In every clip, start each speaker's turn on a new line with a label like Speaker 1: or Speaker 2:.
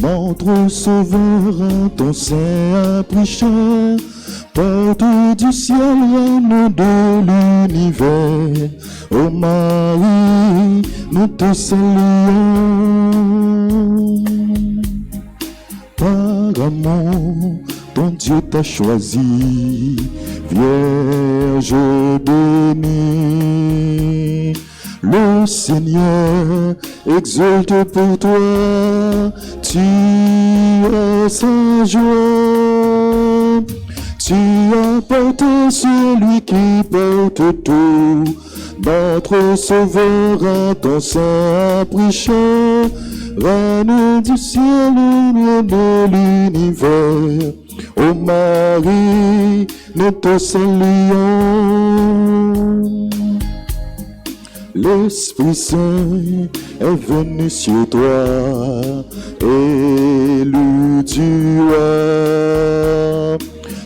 Speaker 1: Notre Sauveur à ton sein a pris chair, porte du ciel, reine de l'univers. Ô Marie, nous te saluons. Par amour, ton Dieu t'a choisi, Vierge bénie. Le Seigneur exulte pour toi, tu es sa joie. Tu as porté celui qui porte tout, notre Sauveur à ton sein a pris chair, reine du ciel et de l'univers. Ô Marie, nous te saluons. L'Esprit Saint est venu sur toi, élu du roi.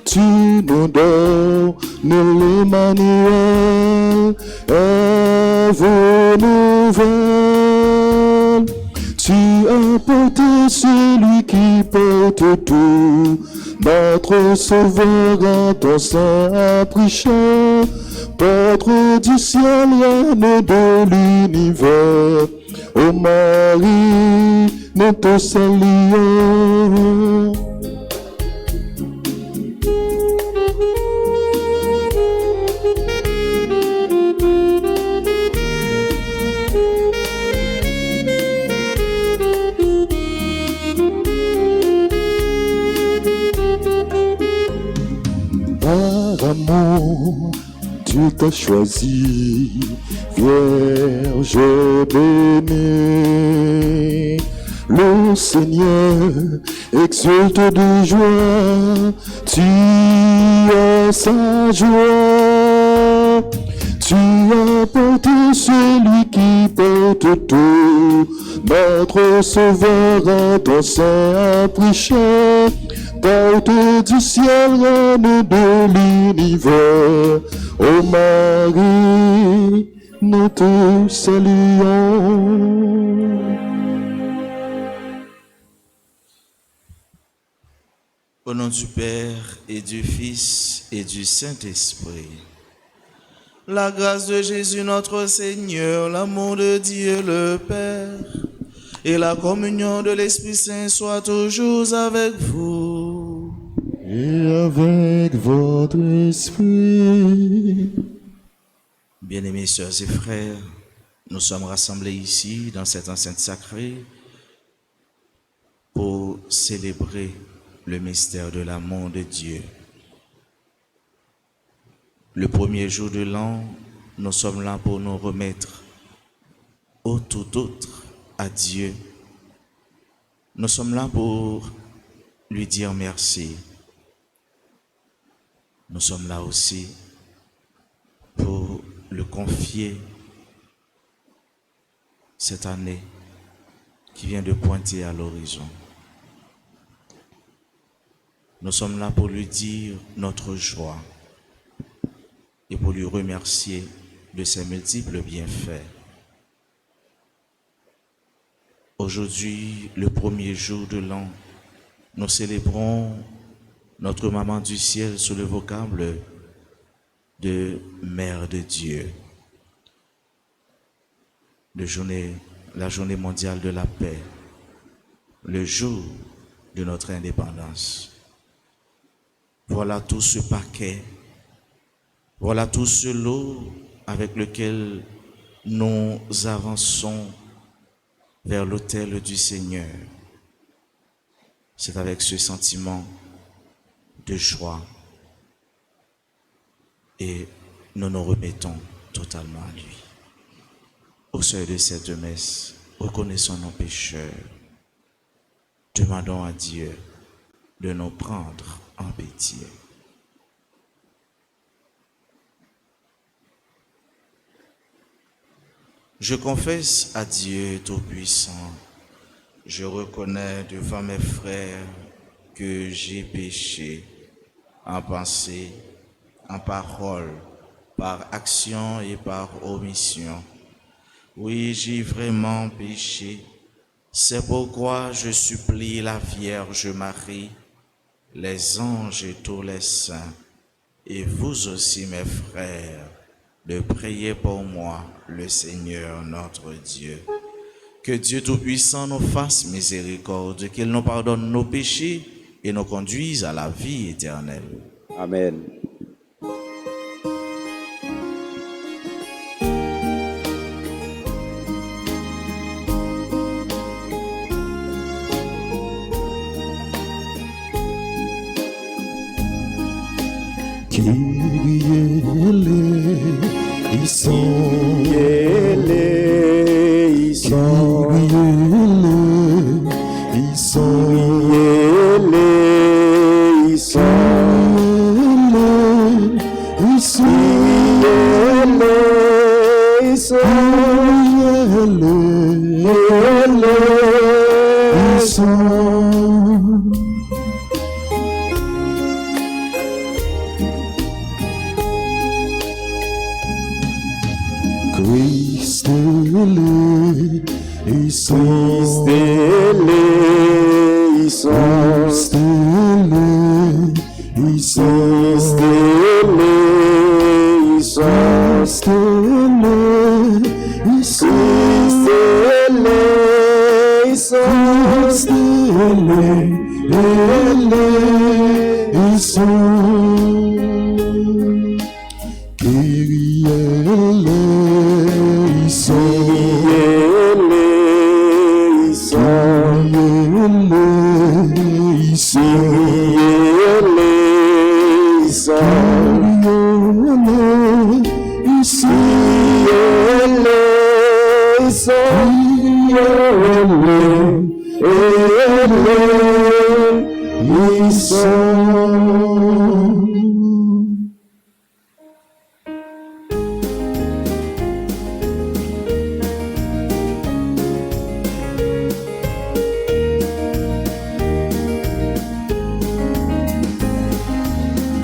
Speaker 1: Tu nous donnes l'Emmanuel, Ève nouvelle. Tu as porté celui qui porte tout, notre Sauveur à ton sein a pris chair, porte du ciel, reine de l'univers. Ô Marie, nous te saluons. Par amour, tu t'as choisi, Vierge bénie. Le Seigneur exulte de joie, tu es sa joie. Tu as porté celui qui porte tout, notre Sauveur à ton sein a pris chair, porte du ciel, reine de l'univers. Ô Marie, nous te saluons.
Speaker 2: Au nom du Père et du Fils et du Saint-Esprit, la grâce de Jésus notre Seigneur, l'amour de Dieu le Père et la communion de l'Esprit Saint soient toujours avec vous.
Speaker 1: Et avec votre esprit.
Speaker 2: Bien-aimés sœurs et frères, nous sommes rassemblés ici dans cette enceinte sacrée pour célébrer le mystère de l'amour de Dieu. Le premier jour de l'an, nous sommes là pour nous remettre au tout autre à Dieu. Nous sommes là pour lui dire merci. Nous sommes là aussi pour le confier cette année qui vient de pointer à l'horizon. Nous sommes là pour lui dire notre joie et pour lui remercier de ses multiples bienfaits. Aujourd'hui, le premier jour de l'an, nous célébrons notre Maman du ciel sous le vocable de Mère de Dieu. La journée mondiale de la paix, le jour de notre indépendance. Voilà tout ce paquet, voilà tout ce lot avec lequel nous avançons vers l'autel du Seigneur. C'est avec ce sentiment de joie et nous nous remettons totalement à lui. Au seuil de cette messe, reconnaissons nos pécheurs. Demandons à Dieu de nous prendre en pitié. Je confesse à Dieu Tout-Puissant, je reconnais devant mes frères que j'ai péché en pensée, en parole, par action et par omission. Oui, j'ai vraiment péché, C'est pourquoi je supplie la Vierge Marie, les anges et tous les saints, et vous aussi mes frères, de prier pour moi, le Seigneur notre Dieu. Que Dieu Tout-Puissant nous fasse miséricorde, qu'il nous pardonne nos péchés et nous conduise à la vie éternelle.
Speaker 3: Amen.
Speaker 1: Kyrie eleison, Christ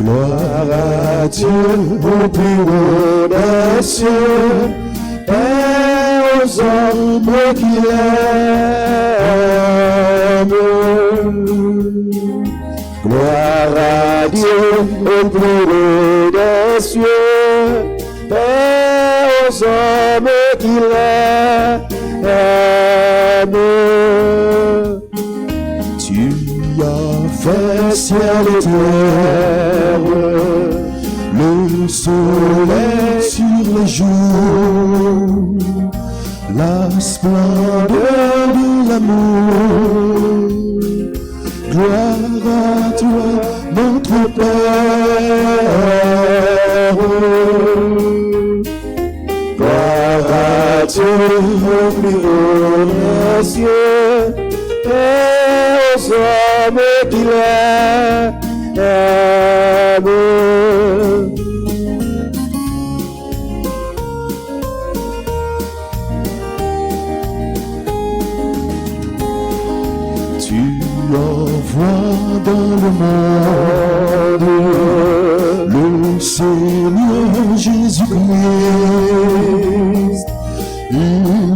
Speaker 1: Gloire à Dieu au plus haut des cieux et aux hommes qu'il aime. Gloire à Dieu au plus haut des cieux et aux hommes qu'il aime. Tu as fait ciel et terre, le soleil sur les jours, la splendeur de l'amour. Gloire à toi, notre Père. Gloire à Dieu au plus haut des cieux et aux hommes qu'il aime. Tu envoies dans le monde le Seigneur Jésus-Christ. Il nous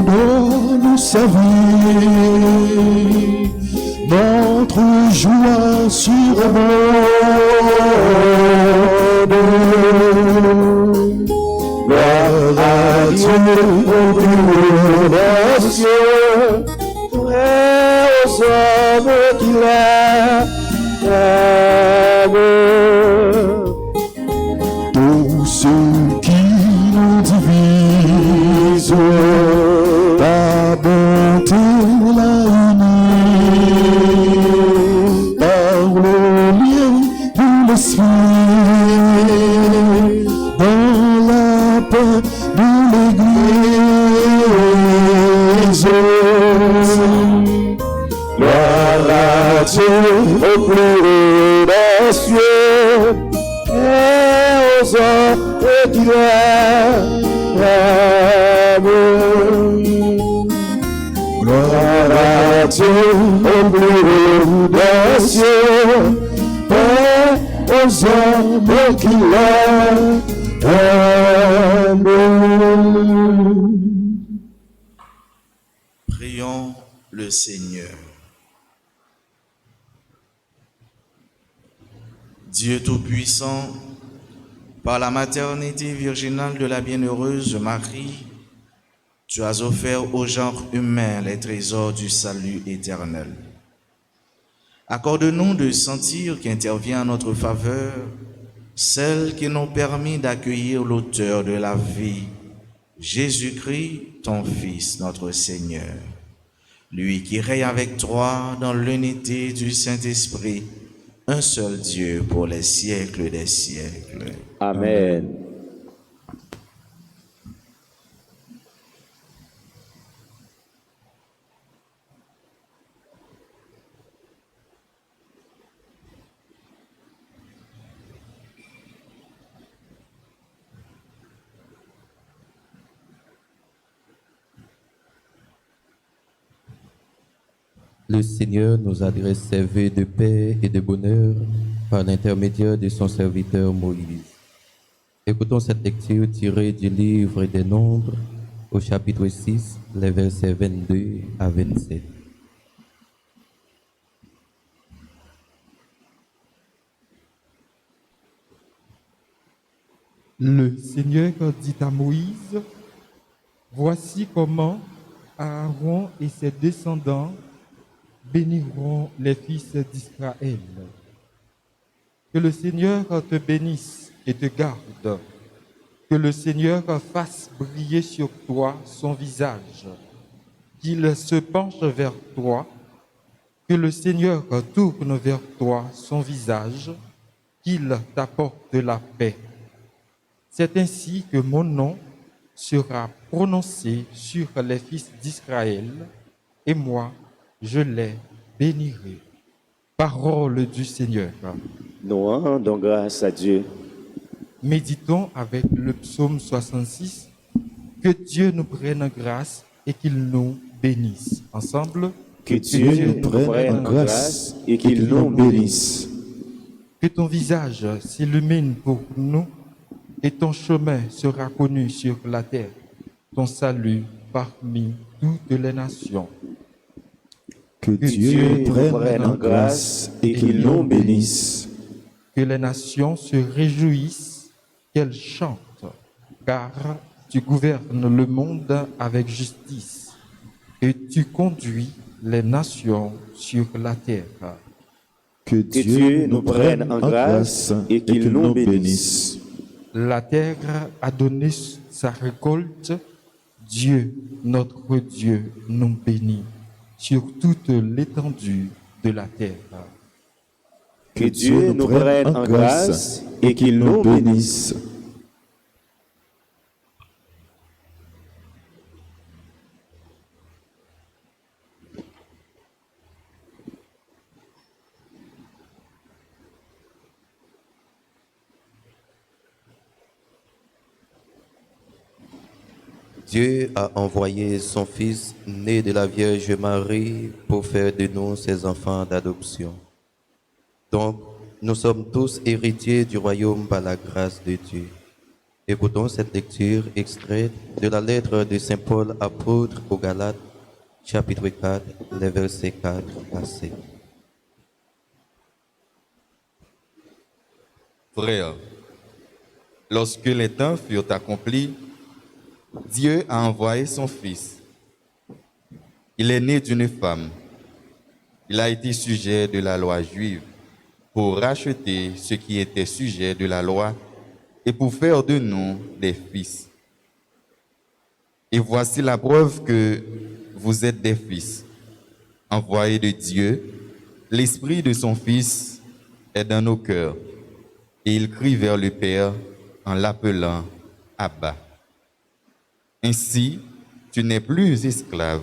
Speaker 1: donne sa vie, notre joie sur le monde. Gloire à Dieu au plus haut des cieux et aux hommes qu'il aime. Tous ceux qui nous divisent, ta bonté l'a unie par le lien de l'esprit, dans la paix de l'Église. Gloire à Dieu au plus haut des cieux et aux hommes qu'il aime. Gloire à Dieu au plus haut des cieux et aux hommes qu'il aime.
Speaker 2: Prions le Seigneur. Dieu Tout-Puissant, par la maternité virginale de la bienheureuse Marie, tu as offert au genre humain les trésors du salut éternel. Accorde-nous de sentir qu'intervient en notre faveur celle qui nous permet d'accueillir l'auteur de la vie, Jésus-Christ, ton Fils, notre Seigneur. Lui qui règne avec toi dans l'unité du Saint-Esprit, un seul Dieu pour les siècles des siècles.
Speaker 3: Amen.
Speaker 4: Le Seigneur nous adresse ses vœux de paix et de bonheur par l'intermédiaire de son serviteur Moïse. Écoutons cette lecture tirée du livre des Nombres au chapitre 6, les versets 22 à 27.
Speaker 5: Le Seigneur dit à Moïse, « Voici comment Aaron et ses descendants béniront les fils d'Israël. Que le Seigneur te bénisse et te garde. Que le Seigneur fasse briller sur toi son visage. Qu'il se penche vers toi. Que le Seigneur tourne vers toi son visage. Qu'il t'apporte la paix. C'est ainsi que mon nom sera prononcé sur les fils d'Israël, et moi, je les bénirai. » Parole du Seigneur.
Speaker 3: Nous rendons grâce à Dieu.
Speaker 5: Méditons avec le psaume 66. Que Dieu nous prenne grâce et qu'il nous bénisse. Ensemble.
Speaker 3: Que Dieu nous prenne grâce et qu'il nous bénisse.
Speaker 5: Que ton visage s'illumine pour nous et ton chemin sera connu sur la terre, ton salut parmi toutes les nations.
Speaker 1: Que Dieu prenne en grâce et qu'il nous bénisse.
Speaker 5: Que les nations se réjouissent, qu'elles chantent, car tu gouvernes le monde avec justice et tu conduis les nations sur la terre.
Speaker 1: Que Dieu nous prenne en grâce et qu'il nous bénisse.
Speaker 5: La terre a donné sa récolte. Dieu, notre Dieu, nous bénit sur toute l'étendue de la terre.
Speaker 3: Que Dieu nous prenne en grâce et qu'il nous bénisse.
Speaker 4: Dieu a envoyé son Fils, né de la Vierge Marie, pour faire de nous ses enfants d'adoption. Donc, nous sommes tous héritiers du royaume par la grâce de Dieu. Écoutons cette lecture extraite de la lettre de Saint Paul apôtre aux Galates, chapitre 4, les versets 4 à 7.
Speaker 6: Frères, lorsque les temps furent accomplis, Dieu a envoyé son Fils. Il est né d'une femme. Il a été sujet de la loi juive pour racheter ceux qui étaient sujets de la loi et pour faire de nous des fils. Et voici la preuve que vous êtes des fils. Envoyés de Dieu, l'Esprit de son Fils est dans nos cœurs et il crie vers le Père en l'appelant Abba. Ainsi, tu n'es plus esclave,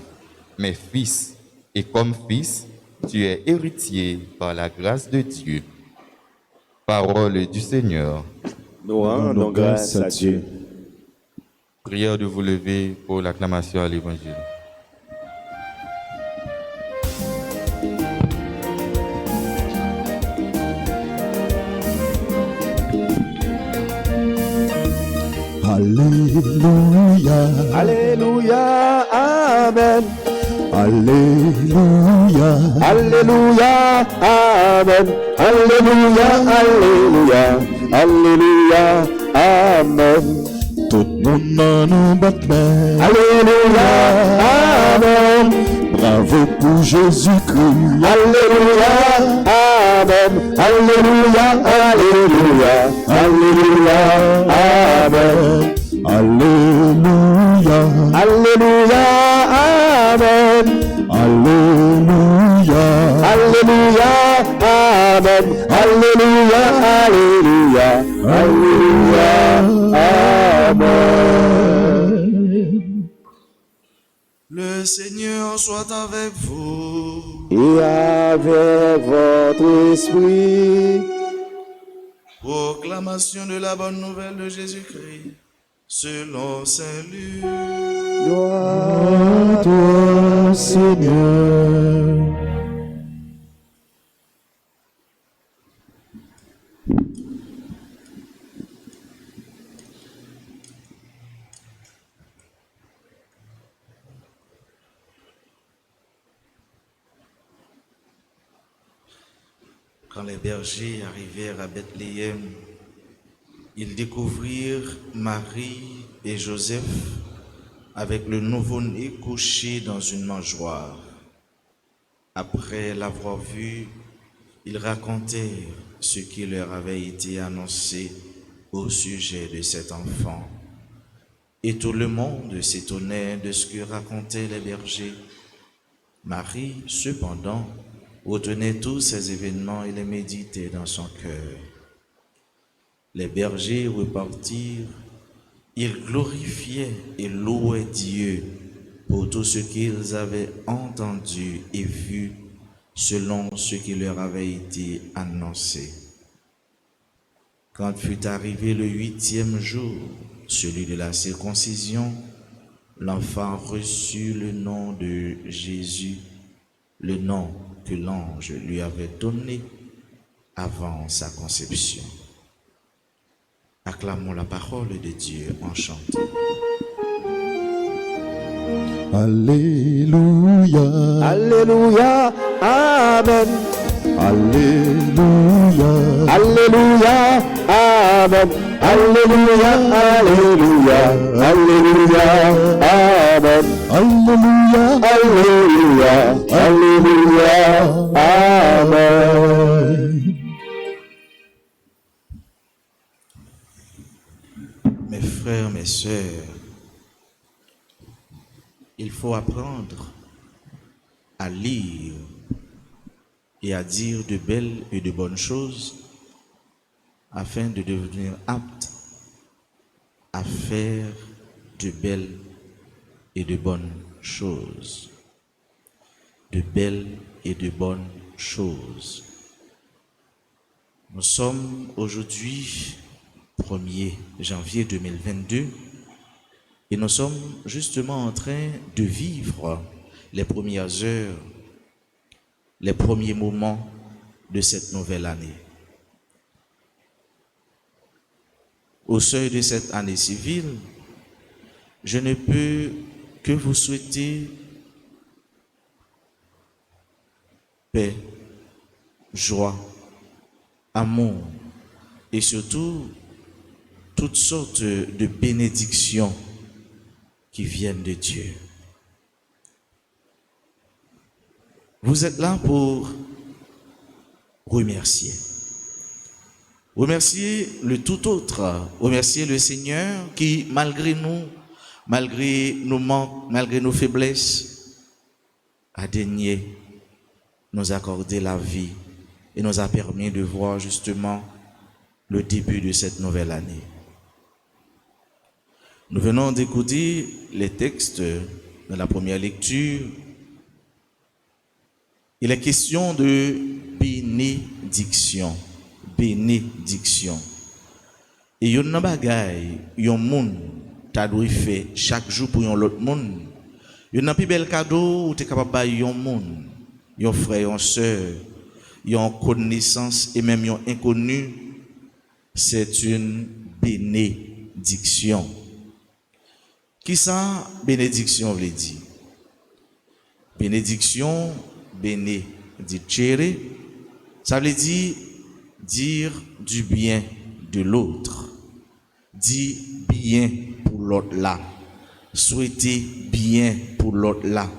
Speaker 6: mais fils, et comme fils, tu es héritier par la grâce de Dieu. Parole du Seigneur.
Speaker 3: Nous rendons grâce à Dieu.
Speaker 6: Prière de vous lever pour l'acclamation à l'Évangile.
Speaker 1: Alléluia.
Speaker 3: Alléluia, Amen.
Speaker 1: Alléluia.
Speaker 3: Alléluia, Amen. Alléluia, Alléluia, Alléluia, Amen.
Speaker 1: Tout le monde nous bat main.
Speaker 3: Alléluia, Amen.
Speaker 1: Bravo pour Jésus-Christ.
Speaker 3: Alléluia, Amen. Alléluia, Alléluia, Alléluia, Amen.
Speaker 1: Alléluia.
Speaker 3: Alléluia, Amen.
Speaker 1: Alléluia.
Speaker 3: Alléluia, Amen. Alléluia, Alléluia, Alléluia, Amen.
Speaker 2: Le Seigneur soit avec vous.
Speaker 3: Et avec votre esprit,
Speaker 2: Proclamation de la bonne nouvelle de Jésus-Christ selon Saint Luc.
Speaker 3: gloire
Speaker 1: À toi, Seigneur.
Speaker 2: Quand les bergers arrivèrent à Bethléem, ils découvrirent Marie et Joseph avec le nouveau-né couché dans une mangeoire. Après l'avoir vu, ils racontèrent ce qui leur avait été annoncé au sujet de cet enfant. Et tout le monde s'étonnait de ce que racontaient les bergers. Marie, cependant, retenait tous ces événements et les méditait dans son cœur. Les bergers repartirent, ils glorifiaient et louaient Dieu pour tout ce qu'ils avaient entendu et vu selon ce qui leur avait été annoncé. Quand fut arrivé le 8e jour, celui de la circoncision, l'enfant reçut le nom de Jésus, le nom que l'ange lui avait donné avant sa conception. Acclamons la parole de Dieu en chantant.
Speaker 1: Alléluia.
Speaker 3: Alléluia, Amen.
Speaker 1: Alléluia.
Speaker 3: Alléluia, Amen. Alléluia, Alléluia, Alléluia, Amen.
Speaker 1: Alléluia.
Speaker 3: Alléluia, Alléluia, Amen.
Speaker 2: Mes frères, mes sœurs, il faut apprendre à lire et à dire de belles et de bonnes choses afin de devenir apte à faire de belles et de bonnes choses. De belles et de bonnes choses. Nous sommes aujourd'hui 1er janvier 2022 et nous sommes justement en train de vivre les premières heures, les premiers moments de cette nouvelle année. Au seuil de cette année civile, je ne peux que vous souhaiter paix, joie, amour et surtout toutes sortes de bénédictions qui viennent de Dieu. Vous êtes là pour remercier. Remercier le tout autre, remercier le Seigneur qui, malgré nous, malgré nos manques, malgré nos faiblesses, a daigné nous accorder la vie et nous a permis de voir justement le début de cette nouvelle année. Nous venons d'écouter les textes de la première lecture. Il est question de bénédiction. Bénédiction. Et yon nan bagay, yon moun ta dwe fait chaque jour pour yon l'autre moun. Yon nan pi bel cadeau ou te capable bay yon moun, yon frère, yon sœur, yon connaissance et même yon inconnu, c'est une bénédiction. Qui ça bénédiction veut dire? Bénédiction, benedicere, ça veut dire du bien de l'autre. Dire bien pour l'autre là. Souhaiter bien pour l'autre là.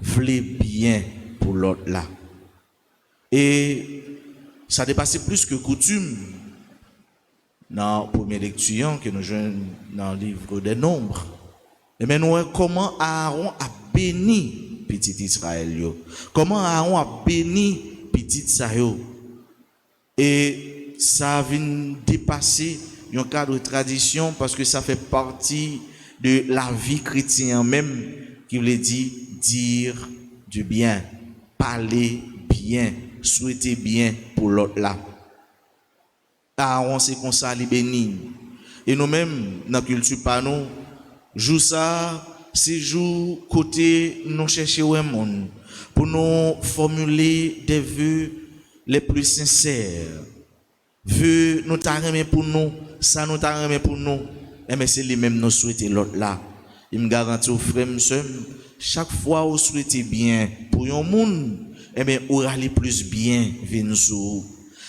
Speaker 2: Vouloir bien pour l'autre là. Et ça dépassait plus que coutume dans la première lecture que nous jouons dans le livre des Nombres. Et bien, nous voyons comment Aaron a béni petit Israël. Comment Aaron a béni petit Israël. Et ça vient dépasser un cadre de tradition parce que ça fait partie de la vie chrétienne même qui voulait dire du bien, parler bien, souhaiter bien pour l'autre là. Aaron c'est comme ça, il béni. Et nous-mêmes, dans la culture par nous, jour ça, c'est jour côté nous chercher un monde pour nous formuler des vœux les plus sincères. Vœux nous t'arrêter pour nous, ça nous t'arrêter pour nous. Et mais c'est lui-même nous souhaiter l'autre là. Il me garantit aux frères, chaque fois vous souhaitez bien pour un monde, et bien vous allez plus bien venir sur.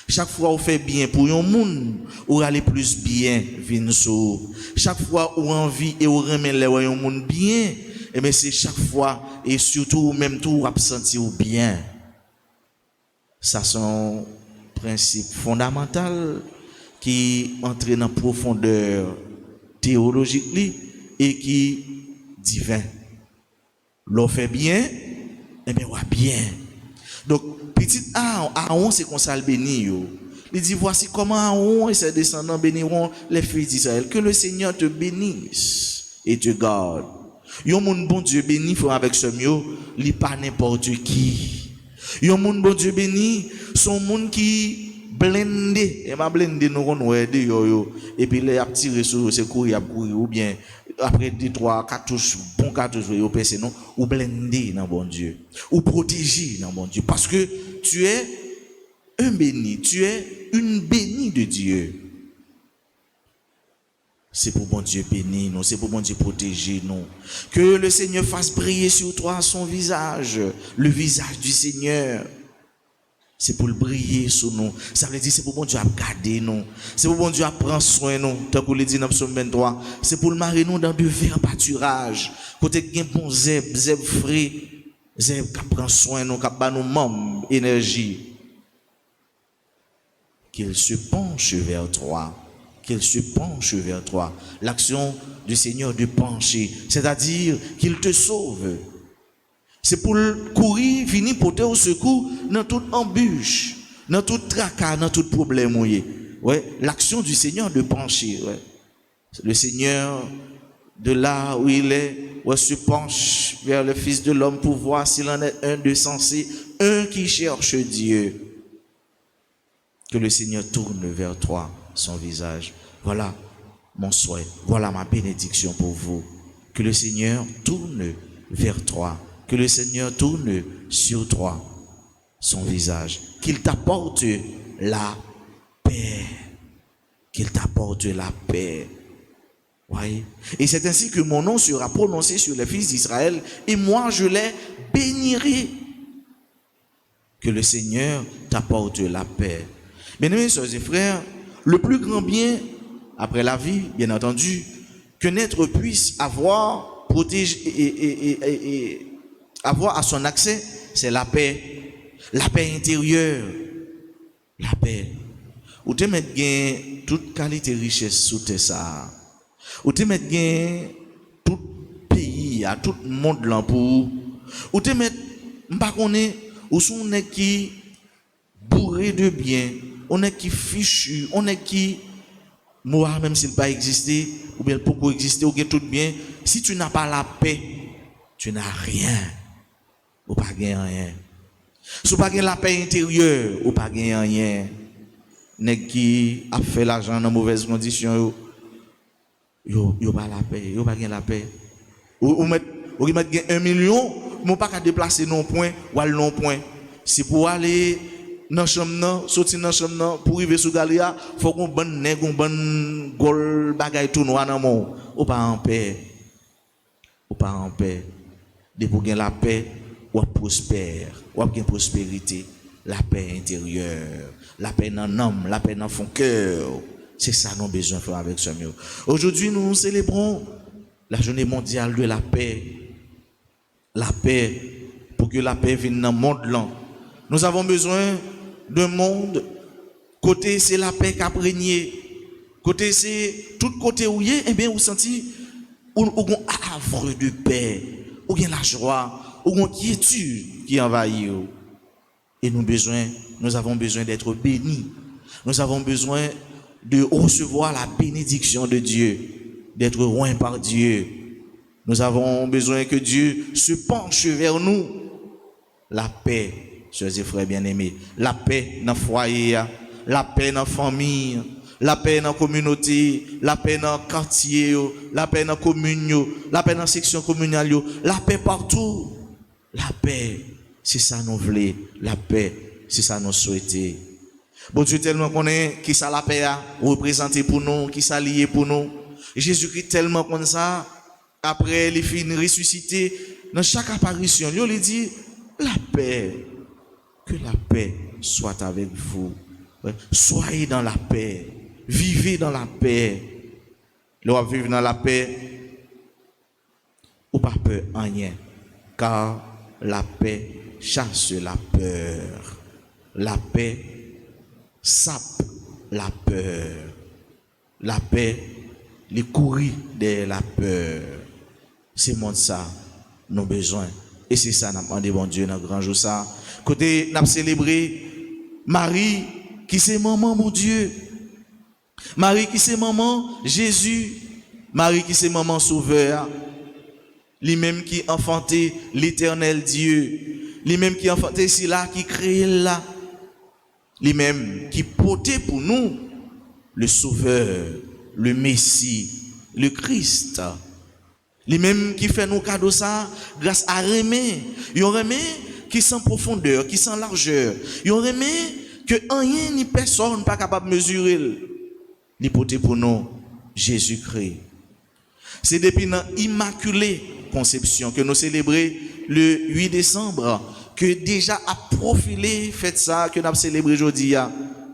Speaker 2: Chaque fois vous faites bien pour un monde, vous allez plus bien venir sur. Chaque fois vous envie et vous remettez un monde bien, et bien c'est chaque fois et surtout même tout absentir bien. Ça sont principes fondamentaux qui entraînent en profondeur théologique et qui divin. L'on fait bien, et bien ouais bien. Donc petit Aaron c'est qu'on s'al béni. Il dit voici comment Aaron et ses descendants béniront les fils d'Israël. Que le Seigneur te bénisse et te garde. Yon moun bon Dieu béni faut avec ce mieux, li pas n'importe qui. Yon moun bon Dieu béni, son moun qui blendé, et m'a blendé nous on aider yo et puis les a tiré sur c'est courir ou bien après 2 3 cartouches bon cartouches yo passer non ou blendé dans bon Dieu ou protégé dans bon Dieu parce que tu es un béni, tu es une bénie de Dieu. C'est pour bon Dieu bénir nous, c'est pour bon Dieu protéger nous. Que le Seigneur fasse briller sur toi son visage, le visage du Seigneur. C'est pour le briller sur nous. Ça veut dire c'est pour bon Dieu à garder nous. C'est pour bon Dieu à prendre soin de nous. Tant qu'on le dit dans le psaume 23. C'est pour le marier nous dans de verts pâturages. Côté qui bon zèbre frais, zèbre qui prend soin de nous, qui bat nous membres, énergie. Qu'il se penche vers toi. Qu'il se penche vers toi. L'action du Seigneur de pencher, c'est-à-dire qu'il te sauve. C'est pour courir, venir porter au secours dans toute embûche, dans tout tracas, dans tout problème. Ouais, l'action du Seigneur de pencher. Ouais. Le Seigneur, de là où il est, ouais, se penche vers le Fils de l'homme pour voir s'il en est un de sensé, un qui cherche Dieu. Que le Seigneur tourne vers toi son visage. Voilà mon souhait, voilà ma bénédiction pour vous. Que le Seigneur tourne vers toi. Que le Seigneur tourne sur toi son visage. Qu'il t'apporte la paix. Qu'il t'apporte la paix. Oui. Et c'est ainsi que mon nom sera prononcé sur les fils d'Israël. Et moi, je les bénirai. Que le Seigneur t'apporte la paix. Bien-aimés, sœurs et frères, le plus grand bien, après la vie, bien entendu, que naître puisse avoir, protégé et avoir à son accès, c'est la paix intérieure, la paix. Ou te mettre gain toute qualité richesse sous tes ça. Ou te mettre gain tout pays, à tout monde là pour. Ou te mettre m'pa connait ou son est qui bourré de bien, on est qui fichu, on est qui mort même s'il pas existé ou bien pourquoi exister ou bien tout bien. Si tu n'as pas la paix, tu n'as rien. Ou pas gagner rien. Si tu pas gagner la paix intérieure, ou pas gagner rien. Nèg qui a fait l'argent dans mauvaises conditions, yo pas la paix, yo pas gagner la paix. Ou mettre 1 million, mon pas qu'à déplacer non point ou aller non point. C'est pour aller dans chambre sortir dans chambre pour arriver sous galia, faut qu'on bon nèg on bon gol bagay tout noir dans mon. Ou pas en paix. Ou pas en paix. De pour gagner la paix, ou prospère, ou une prospérité, la paix intérieure, la paix dans l'âme, la paix dans son cœur. C'est ça nous avons besoin de faire avec ce mieux. Aujourd'hui, nous célébrons la journée mondiale de la paix. La paix, pour que la paix vienne dans le monde là. Nous avons besoin d'un monde, côté c'est la paix qui a régné, côté c'est tout côté où il est, eh bien vous sentez un havre de paix, ou bien la joie, ou une quiétude qui envahit. Et nous avons besoin d'être bénis. Nous avons besoin de recevoir la bénédiction de Dieu, d'être loin par Dieu. Nous avons besoin que Dieu se penche vers nous. La paix, chers et frères bien-aimés, la paix dans le foyer, la paix dans la famille, la paix dans la communauté, la paix dans le quartier, la paix dans la commune, la paix dans la section communale, la paix partout. La paix, c'est ça nous voulons. La paix, c'est ça nous souhaitons. Bon Dieu tellement connaît qui ça la paix a représenté pour nous, qui ça lié pour nous. Jésus-Christ tellement comme ça, après les fins ressuscité, dans chaque apparition, il lui dit la paix, que la paix soit avec vous. Soyez dans la paix, vivez dans la paix. L'on va vivre dans la paix, ou pas peur en rien, car la paix chasse la peur. La paix sape la peur. La paix, les courir derrière la peur. C'est monde ça, nous avons besoin. Et c'est ça, nous avons demandé, bon Dieu, dans le grand jour ça. Côté, nous avons célébré Marie, qui c'est maman, mon Dieu. Marie, qui c'est maman, Jésus. Marie, qui c'est maman sauveur. Lui-même qui enfanté l'éternel Dieu. Lui-même qui enfanté c'est là, qui crée là. Lui-même qui portait pour nous le sauveur, le Messie, le Christ. Lui-même qui fait nos cadeaux ça grâce à Rémé. Il y a Rémé qui sans profondeur, qui sans largeur. Il y a Rémé que rien ni personne pas capable de mesurer. Il portait pour nous Jésus-Christ. C'est depuis notre immaculée conception que nous célébrons le 8 décembre que déjà a profilé fait ça que nous avons célébré aujourd'hui.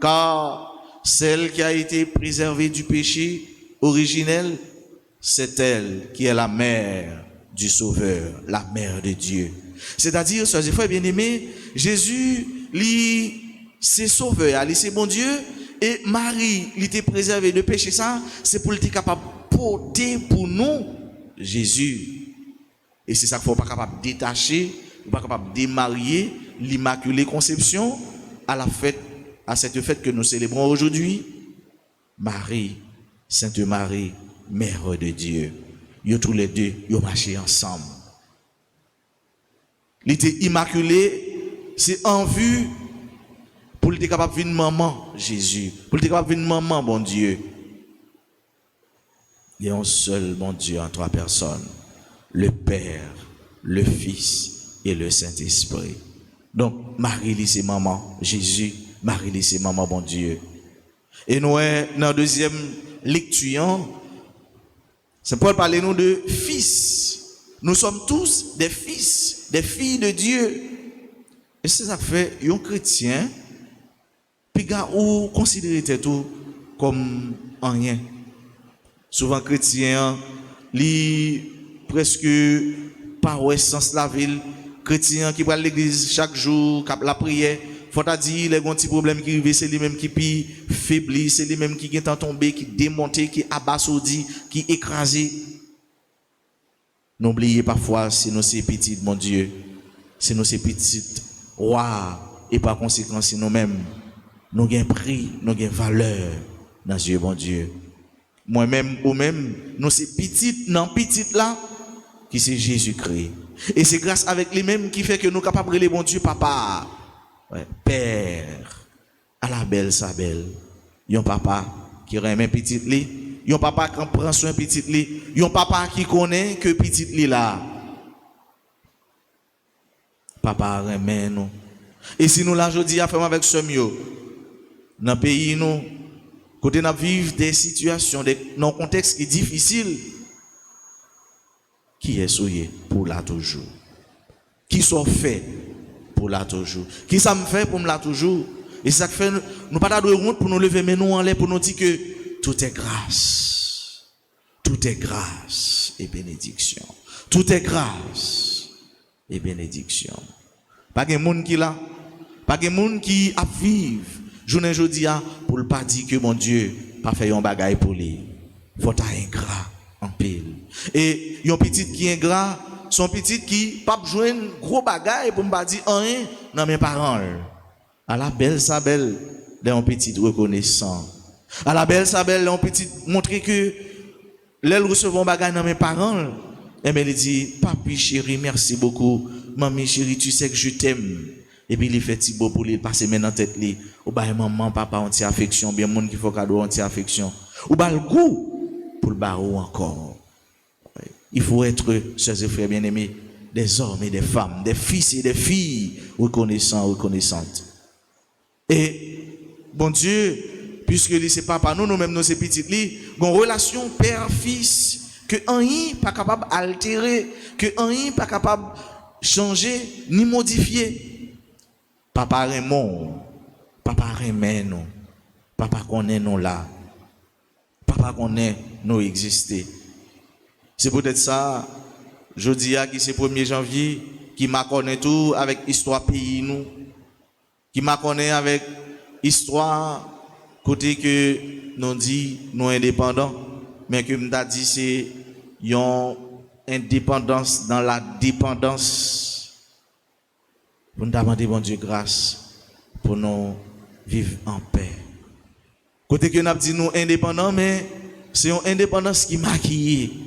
Speaker 2: Car celle qui a été préservée du péché originel, c'est elle qui est la mère du Sauveur, la mère de Dieu. C'est-à-dire, sœurs et frères bien-aimés, Jésus, lui, c'est Sauveur, lui, c'est bon Dieu, et Marie, il était préservé de péché, ça, c'est pour être capable de porter pour nous Jésus. Et c'est ça qu'il ne faut pas capable de détacher, pas capable de démarier l'Immaculée Conception à la fête, à cette fête que nous célébrons aujourd'hui. Marie, Sainte Marie, Mère de Dieu. Ils tous les deux, ils ont marché ensemble. L'été immaculé, c'est en vue pour être capable de venir maman Jésus, pour être capable de venir maman bon Dieu. Il y a un seul bon Dieu en trois personnes, le Père, le Fils et le Saint-Esprit. Donc Marie, c'est maman Jésus, Marie, c'est maman bon Dieu. Et nous, dans la deuxième lecture, c'est Paul parler nous de fils. Nous sommes tous des fils, des filles de Dieu. Et c'est ça que fait un chrétien, puis ou considérer tout comme rien. Souvent chrétien, li presque par sens la ville, chrétien qui va à l'église chaque jour, cap la prière. Faut dire les gros petits problèmes qui arrivent, c'est les mêmes qui pi faibli, c'est les mêmes qui sont tombés, qui démontés, qui abasourdis, qui écrasés. N'oubliez parfois, si nous sommes petits, mon Dieu, si nous sommes petits, rois, et par conséquent, si nous-mêmes, nous avons prix, nous avons valeur dans Dieu, mon Dieu. Moi-même, ou même, nous sommes petits, non petits là, qui c'est Jésus-Christ. Et c'est grâce avec lui-même qui fait que nous sommes capables de les bon Dieu, papa. Ouais, Père, à la belle sa belle. Yon papa qui remet petit li, yon papa qui prend soin petit li, yon papa qui connaît que petit li là. Papa remet nous. Et si nous l'ajouti à faire avec ce mieux, dans le pays nous, côté nous vivons des situations, dans un contexte qui est difficile, qui est souillé pour là toujours? Qui sont faits pour là toujours? Qui ça me fait pour me là toujours? Et ça fait, nous pas de honte pour nous lever, mais nous en l'air pour nous dire que tout est grâce. Tout est grâce et bénédiction. Tout est grâce et bénédiction. Pas de monde qui là, pas de monde qui a vivre journée jodi a pour le pas dire que mon Dieu pas fait un bagage pour lui. Faut être ingrat en pile. Et yon petit qui est ingrat, son petit qui pas joindre gros bagage pour me pas dire rien dans mes parents. À la belle sa belle, un petit reconnaissant. À la belle sa belle, un petit montrer que l'aile recevant bagage dans mes parents. Et bien il dit papi chéri merci beaucoup, maman chérie tu sais que je t'aime. Et puis il fait petit beau pour lui passer maintenant tête li. Ou bah maman papa anti affection, bien monde qui faut cadeau anti affection. Ou bah le goût pour le barreau encore. Il faut être, chers et frères bien-aimés, des hommes et des femmes, des fils et des filles reconnaissants, reconnaissantes. Et bon Dieu, puisque c'est papa nous, nous-mêmes nous c'est petits li, une relation père-fils que rien pas capable d'altérer, que rien pas capable de changer ni modifier. Papa Raymond, papa remet nous, papa connaît nous là, papa connaît nous exister. C'est peut-être ça, je dis à qui c'est 1er janvier, qui m'a connaît tout avec histoire pays nous, qui m'a connaît avec histoire côté que nous dit nous indépendants, mais que m'ta dit c'est une indépendance dans la dépendance. Pour nous demander bon Dieu grâce pour nous vivre en paix. Côté que nous dit nous indépendants, mais c'est une indépendance qui maquille.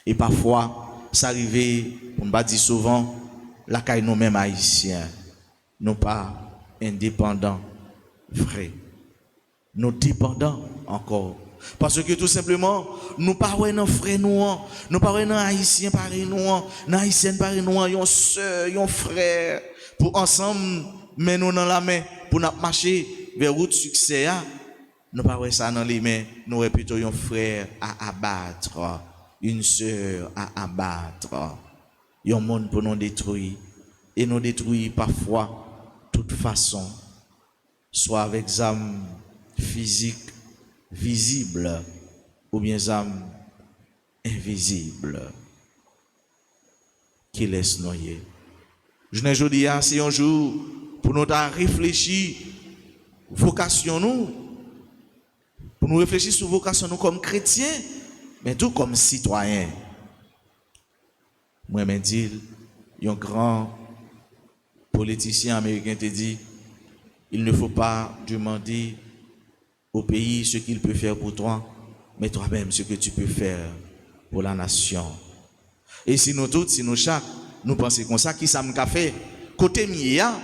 Speaker 2: Et parfois, ça arrive, on va dire souvent, la caille nous-mêmes haïtiens, nous pas indépendants, vrais. Nous dépendants encore. Parce que tout simplement, nous pas nos frères nous pas nos haïtiens pareil nous, nos haïtiennes pareil nous, yon sœur, yon frère, pour ensemble, mais nous dans la main, pour nous marcher vers route succès, nous pas ça dans les mains, nous plutôt yon frère à abattre. Une sœur à abattre, un monde pour nous détruire, et nous détruire parfois de toute façon, soit avec des âmes physiques visibles ou bien des âmes invisibles qui laissent noyer. Je ne dis pas, c'est un jour pour nous réfléchir vocation nous, pour nous réfléchir sur vocation nous comme chrétiens. Mais tout comme citoyen, moi me dis, un grand politicien américain te dit, il ne faut pas demander au pays ce qu'il peut faire pour toi, mais toi-même ce que tu peux faire pour la nation. Et si nous tous, si nous chaque, nous pensons comme ça, qui ça m'a fait côté mia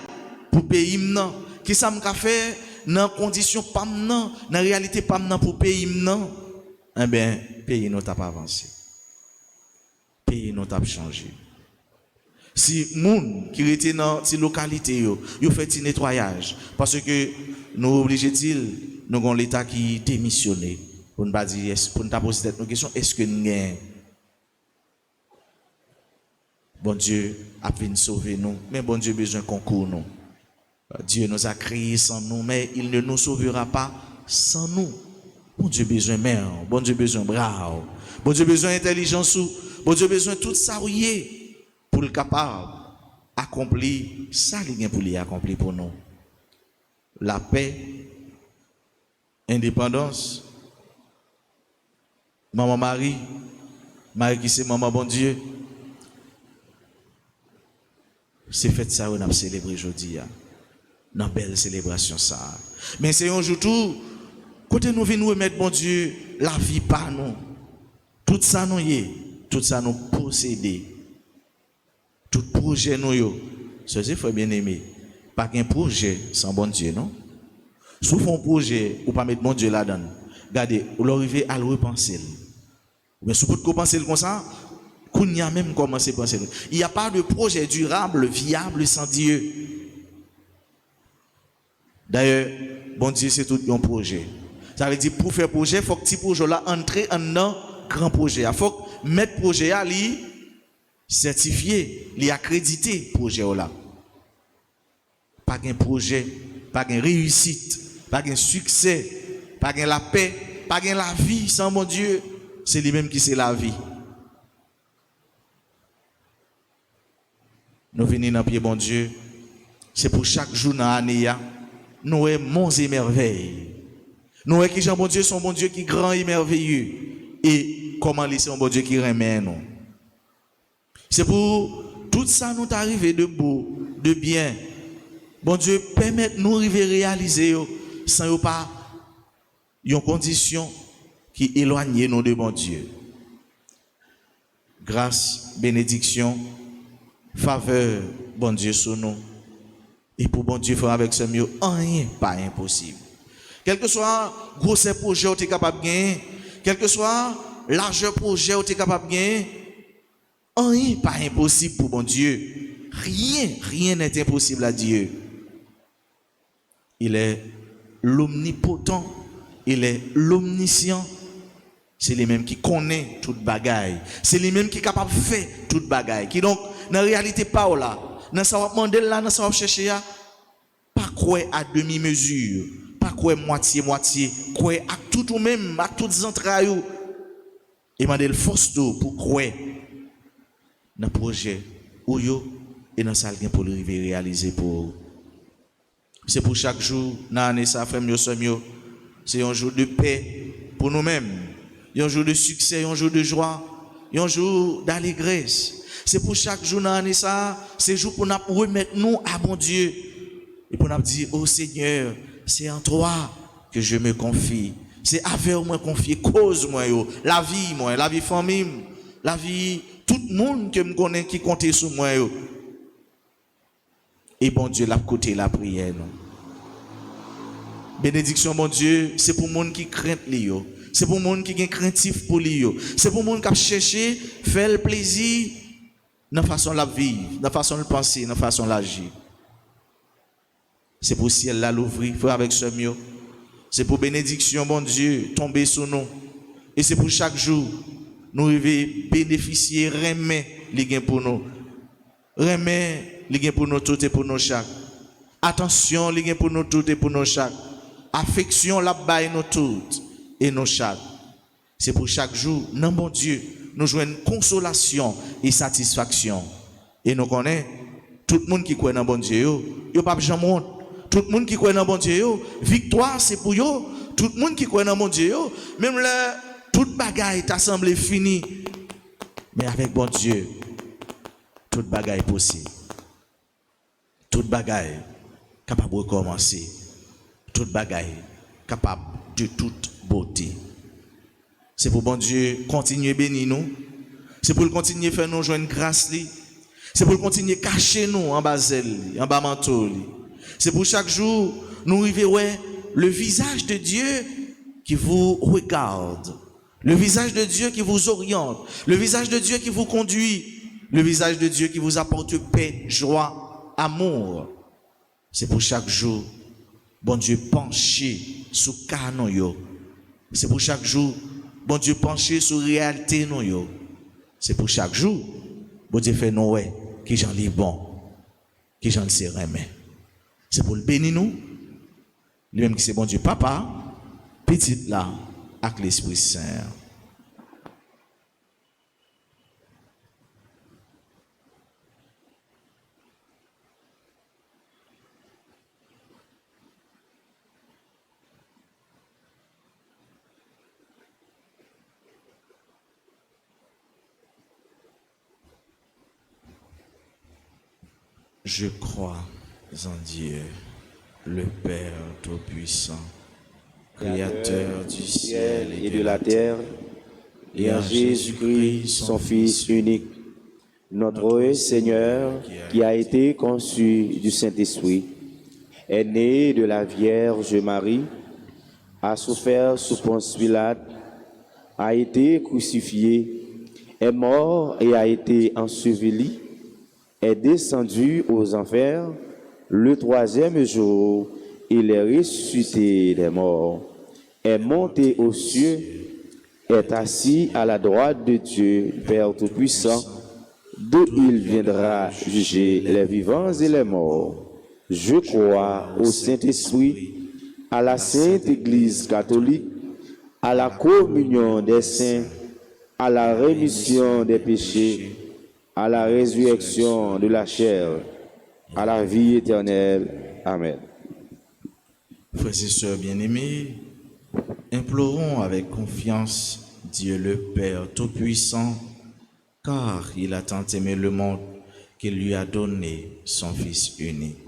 Speaker 2: pour pays m'nan, qui ça m'a fait dans condition pas m'nan, dans réalité pas m'nan pour pays m'nan. Eh bien, pays nous t'a pas avancé. Pays nous t'a changé. Si moun qui était dans ces localités yo fait un nettoyage parce que nous obligés nous avons l'état qui démissionné pour ne pas dire pour nous poser cette question est-ce que nous bon Dieu a venu sauver nous mais bon Dieu a besoin concours nous. Dieu nous a créés sans nous mais il ne nous sauvera pas sans nous. Bon Dieu besoin mère, bon Dieu besoin bras, bon Dieu besoin intelligence, bon Dieu besoin tout ça pour le capable accomplir ça li gen pour lui accomplir pour nous. La paix, indépendance. Maman Marie qui c'est maman bon Dieu. C'est fait ça on a célébré aujourd'hui dans belle célébration ça. Mais c'est un jour tout côté nous venons remettre bon Dieu la vie par nous. Tout ça nous y, tout ça nous posséder. Tout projet nous yo. C'est frère bien-aimé. Pas qu'un projet sans bon Dieu non. Sauf un projet ou pas mettre bon Dieu là-dedans. Regardez, ou l'arriver à le repenser. Mais si vous pouvez penser comme ça, qu'on y a même commencé à penser. Il n'y a pas de projet durable, viable sans Dieu. D'ailleurs, bon Dieu c'est tout un projet. Ça veut dire pour faire projet, il faut que petit projet là entre dans grand projet. Il faut mettre projet à lui certifié, il accrédité projet là. Pas un projet, pas une réussite, pas un succès, pas la paix, pas la vie sans mon Dieu. C'est lui-même qui c'est la vie. Nous venons dans le pied, bon Dieu. C'est pour chaque jour dans l'année, nous avons monts et merveilles. Nous avons que Jean, bon Dieu, son bon Dieu qui est grand et merveilleux. Et comment laisser un bon Dieu qui remet nous. C'est pour tout ça nous arriver de beau, de bien. Bon Dieu, permette-nous de réaliser sans pas une condition qui éloigne nous de bon Dieu. Grâce, bénédiction, faveur, bon Dieu sur nous. Et pour bon Dieu faire avec ce mieux, rien pas impossible. Quel que soit gros projet tu es capable de gagner, quel que soit largeur projet tu es capable de gagner, rien pas impossible pour bon Dieu. Rien n'est impossible à Dieu. Il est l'omnipotent, il est l'omniscient. C'est lui-même qui connaît toute bagaille. C'est lui-même qui est capable de faire toute bagaille. Qui donc, dans la réalité, pas là. Dans ça va demander là, dans ça va chercher pas quoi à demi-mesure, pas quoi moitié-moitié, quoi à tout ou même, à toutes les entrailles. Et demander le force pour croire dans le projet ou yo et dans ça pour le réaliser pour. C'est pour chaque jour, dans l'année, ça fait mieux, c'est un jour de paix pour nous-mêmes, un jour de succès, un jour de joie, un jour d'allégresse. C'est pour chaque jour dans l'année, ça, c'est un jour pour nous remettre nous à bon Dieu. Et pour nous dire, oh Seigneur, c'est en toi que je me confie. C'est avec moi confier, cause moi, la vie famille, la vie, tout le monde que me connaît qui compte sur moi. Et bon Dieu, l'a côté la prière. Non? Bénédiction, bon Dieu, c'est pour le monde qui craint lui. C'est pour le monde qui est craintif pour lui. C'est pour le monde qui a cherché faire le plaisir dans la façon de la vivre, dans la façon de penser, dans la façon d'agir. C'est pour ciel là l'ouvrir, faire avec ce mieux. C'est pour bénédiction, bon Dieu, tomber sur nous. Et c'est pour chaque jour, nous bénéficier, remettre les gains pour nous. Remettre les gains pour nous tout et pour nous chaque. Attention, les gains pour nous tout et pour nous chaque. Affection, la baille nous toutes et nous chaque. C'est pour chaque jour, non bon Dieu, nous jouons consolation et satisfaction. Et nous connaissons, tout le monde qui croit dans bon Dieu, il n'y a pas jamais honte. Tout le monde qui croit dans bon Dieu, victoire c'est pour eux. Tout le monde qui croit dans bon Dieu, même là, toute bagaille t'a semblé fini. Mais avec bon Dieu, toute bagaille possible. Toute bagaille capable de recommencer. Toute bagaille capable de toute beauté. C'est pour bon Dieu continuer bénir nous. C'est pour continuer faire nous joindre grâce. C'est pour continuer cacher nous en bas zèle, en bas manteau. C'est pour chaque jour nous arriver le visage de Dieu qui vous regarde. Le visage de Dieu qui vous oriente. Le visage de Dieu qui vous conduit. Le visage de Dieu qui vous apporte paix, joie, amour. C'est pour chaque jour, bon Dieu penché sous canon yo. C'est pour chaque jour, bon Dieu penché sur réalité non yo. C'est pour chaque jour, bon Dieu fait nous qui j'en lis bon, qui j'en sais remet. C'est pour le bénir nous, lui-même qui c'est bon Dieu papa, petite là, avec l'Esprit Saint. Je crois en Dieu, le Père Tout-Puissant, Créateur du ciel et de la terre,
Speaker 3: et en Jésus-Christ, son Fils unique, notre Seigneur, qui a été conçu du Saint-Esprit, est né de la Vierge Marie, a souffert sous Ponce Pilate, a été crucifié, est mort et a été enseveli, est descendu aux enfers. Le troisième jour, il est ressuscité des morts, est monté aux cieux, est assis à la droite de Dieu, Père Tout-Puissant, d'où il viendra juger les vivants et les morts. Je crois au Saint-Esprit, à la Sainte Église catholique, à la communion des saints, à la rémission des péchés, à la résurrection de la chair, à la vie éternelle. Amen.
Speaker 2: Frères et sœurs bien-aimés, implorons avec confiance Dieu le Père Tout-Puissant, car il a tant aimé le monde qu'il lui a donné son Fils unique.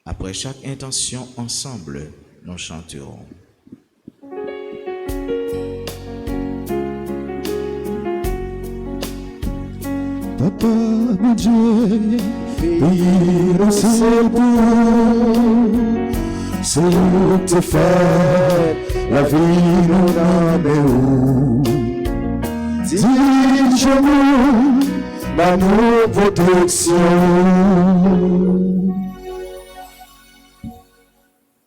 Speaker 2: Après chaque intention, ensemble, nous chanterons.
Speaker 1: Papa, mon Dieu, pays le ciel c'est où te fait la vie nous où. Dirige-nous dans nos protections.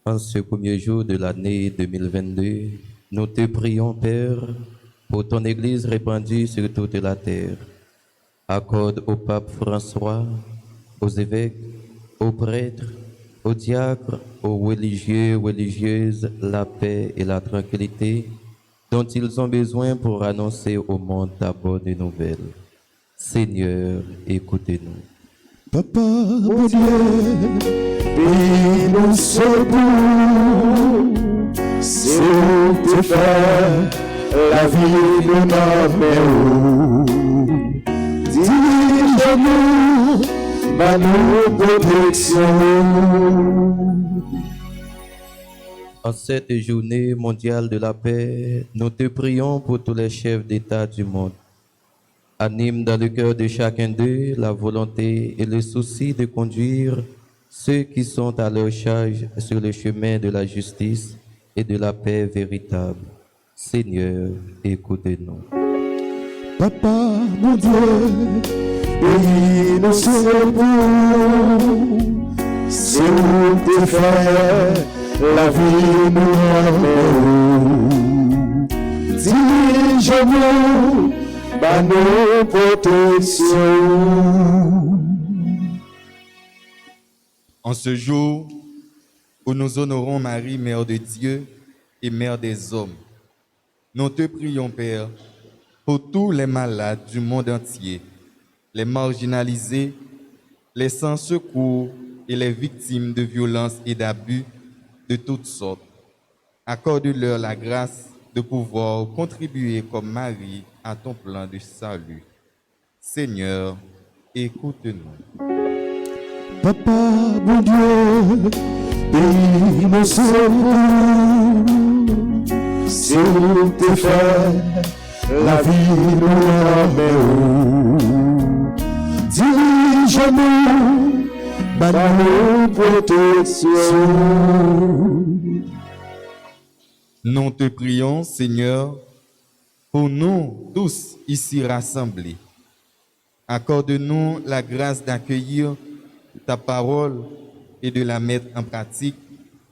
Speaker 4: En ce premier jour de l'année 2022, nous te prions, Père, pour ton Église répandue sur toute la terre. Accorde au pape François, aux évêques, aux prêtres, aux diacres, aux religieux, religieuses, la paix et la tranquillité dont ils ont besoin pour annoncer au monde ta bonne nouvelle. Seigneur, écoutez-nous.
Speaker 1: Papa, mon Dieu, pays nous secours, c'est où te fait la vie nous où. Dirige-nous dans nos protections.
Speaker 4: En cette journée mondiale de la paix, nous te prions pour tous les chefs d'État du monde. Anime dans le cœur de chacun d'eux la volonté et le souci de conduire ceux qui sont à leur charge sur le chemin de la justice et de la paix véritable. Seigneur, écoutez-nous.
Speaker 1: Papa, mon Dieu, pays nous secours, c'est où te fait la vie nous où. Dirige-nous dans nos protections.
Speaker 6: En ce jour où nous honorons Marie, Mère de Dieu et Mère des hommes, nous te prions, Père, pour tous les malades du monde entier, les marginalisés, les sans secours et les victimes de violences et d'abus de toutes sortes. Accorde-leur la grâce de pouvoir contribuer comme Marie à ton plan de salut. Seigneur, écoute-nous.
Speaker 1: Papa, mon Dieu, pays nous secours, c'est où te fait la vie nous où. Dirige-nous dans nos protections.
Speaker 6: Nous te prions, Seigneur, pour nous tous ici rassemblés. Accorde-nous la grâce d'accueillir ta parole et de la mettre en pratique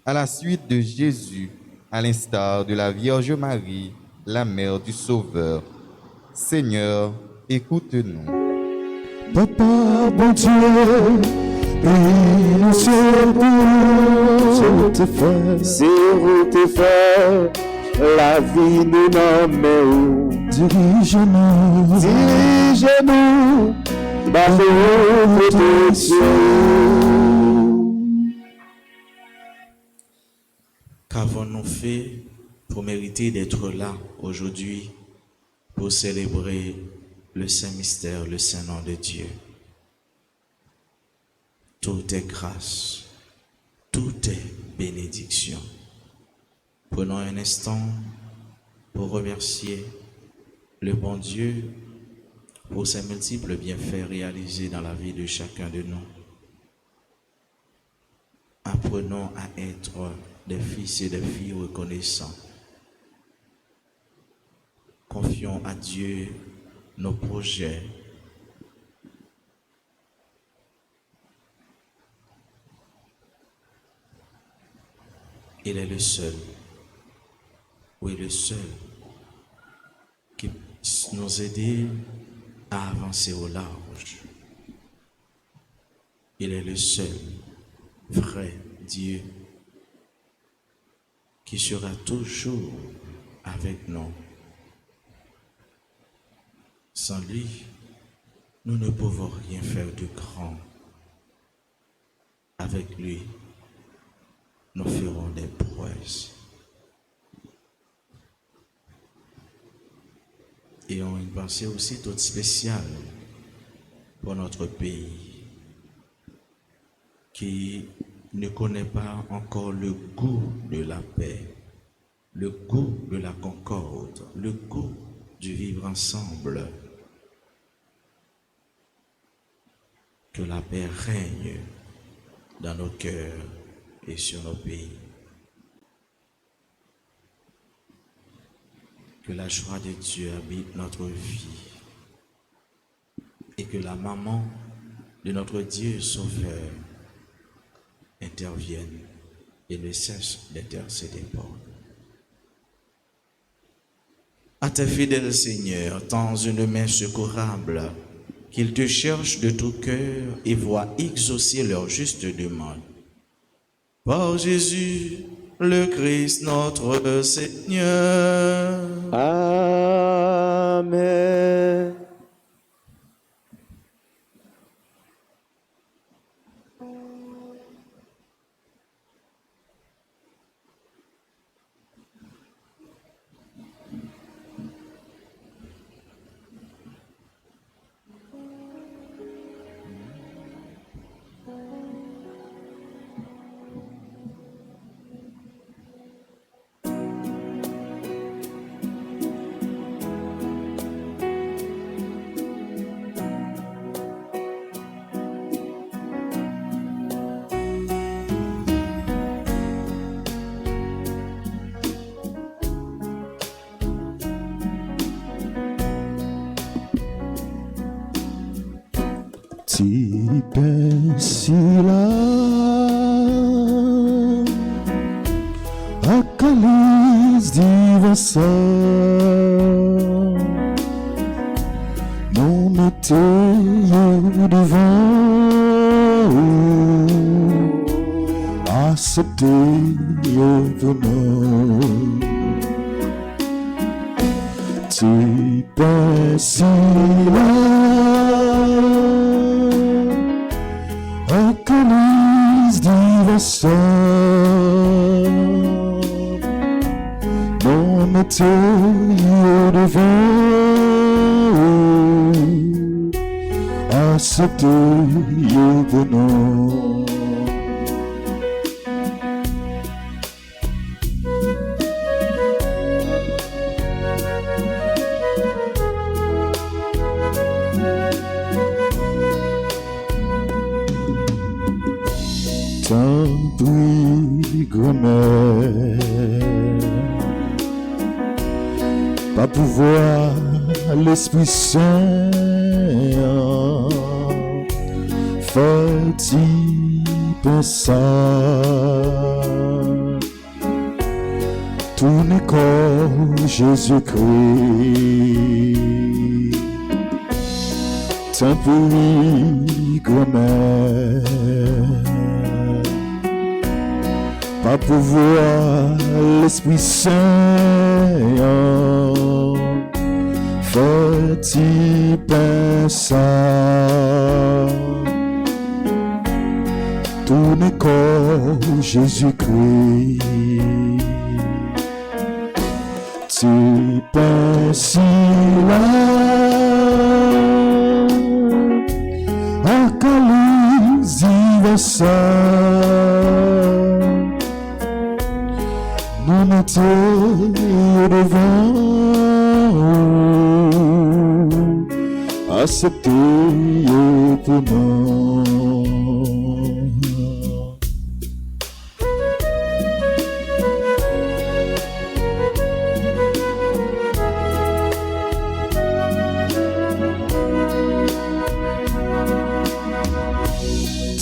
Speaker 6: à la suite de Jésus, à l'instar de la Vierge Marie, la Mère du Sauveur. Seigneur, écoute-nous.
Speaker 1: Papa, bon Dieu, pays nous secours, c'est où te fait la vie nous où. Dirige-nous dans nos protections.
Speaker 2: Qu'avons-nous fait pour mériter d'être là aujourd'hui pour célébrer le Saint Mystère, le Saint Nom de Dieu? Tout est grâce, tout est bénédiction. Prenons un instant pour remercier le bon Dieu pour ses multiples bienfaits réalisés dans la vie de chacun de nous. Apprenons à être des fils et des filles reconnaissants. Confions à Dieu nos projets. Il est le seul, oui le seul, qui puisse nous aider à avancer au large. Il est le seul vrai Dieu qui sera toujours avec nous. Sans lui, nous ne pouvons rien faire de grand. Avec lui, nous ferons des prouesses. Et on a une pensée aussi toute spéciale pour notre pays qui ne connaît pas encore le goût de la paix, le goût de la concorde, le goût du vivre ensemble. Que la paix règne dans nos cœurs et sur nos pays. Que la joie de Dieu habite notre vie et que la maman de notre Dieu Sauveur intervienne et ne cesse d'intercéder pour nous. À tes fidèles Seigneur, tends une main secourable, qu'ils te cherchent de tout cœur et voient exaucer leur juste demande. Par Jésus, le Christ notre Seigneur.
Speaker 3: Amen.
Speaker 1: Si pensila a cáliz divasa, não mettez devant, acceptez venant. Si pensila cáliz divasa, non mettez devant, acceptez venant. Tant pis, grand-mère, pas pouvoir l'Esprit Saint, fait-il penser, tout n'est qu'en Jésus-Christ. Tant pis, grand-mère, pas pouvoir l'Esprit Saint, fait-il penser, tout n'est qu'en Jésus-Christ. Tu penses là à cáliz divasa, nous mettons devant, accepter pour nous.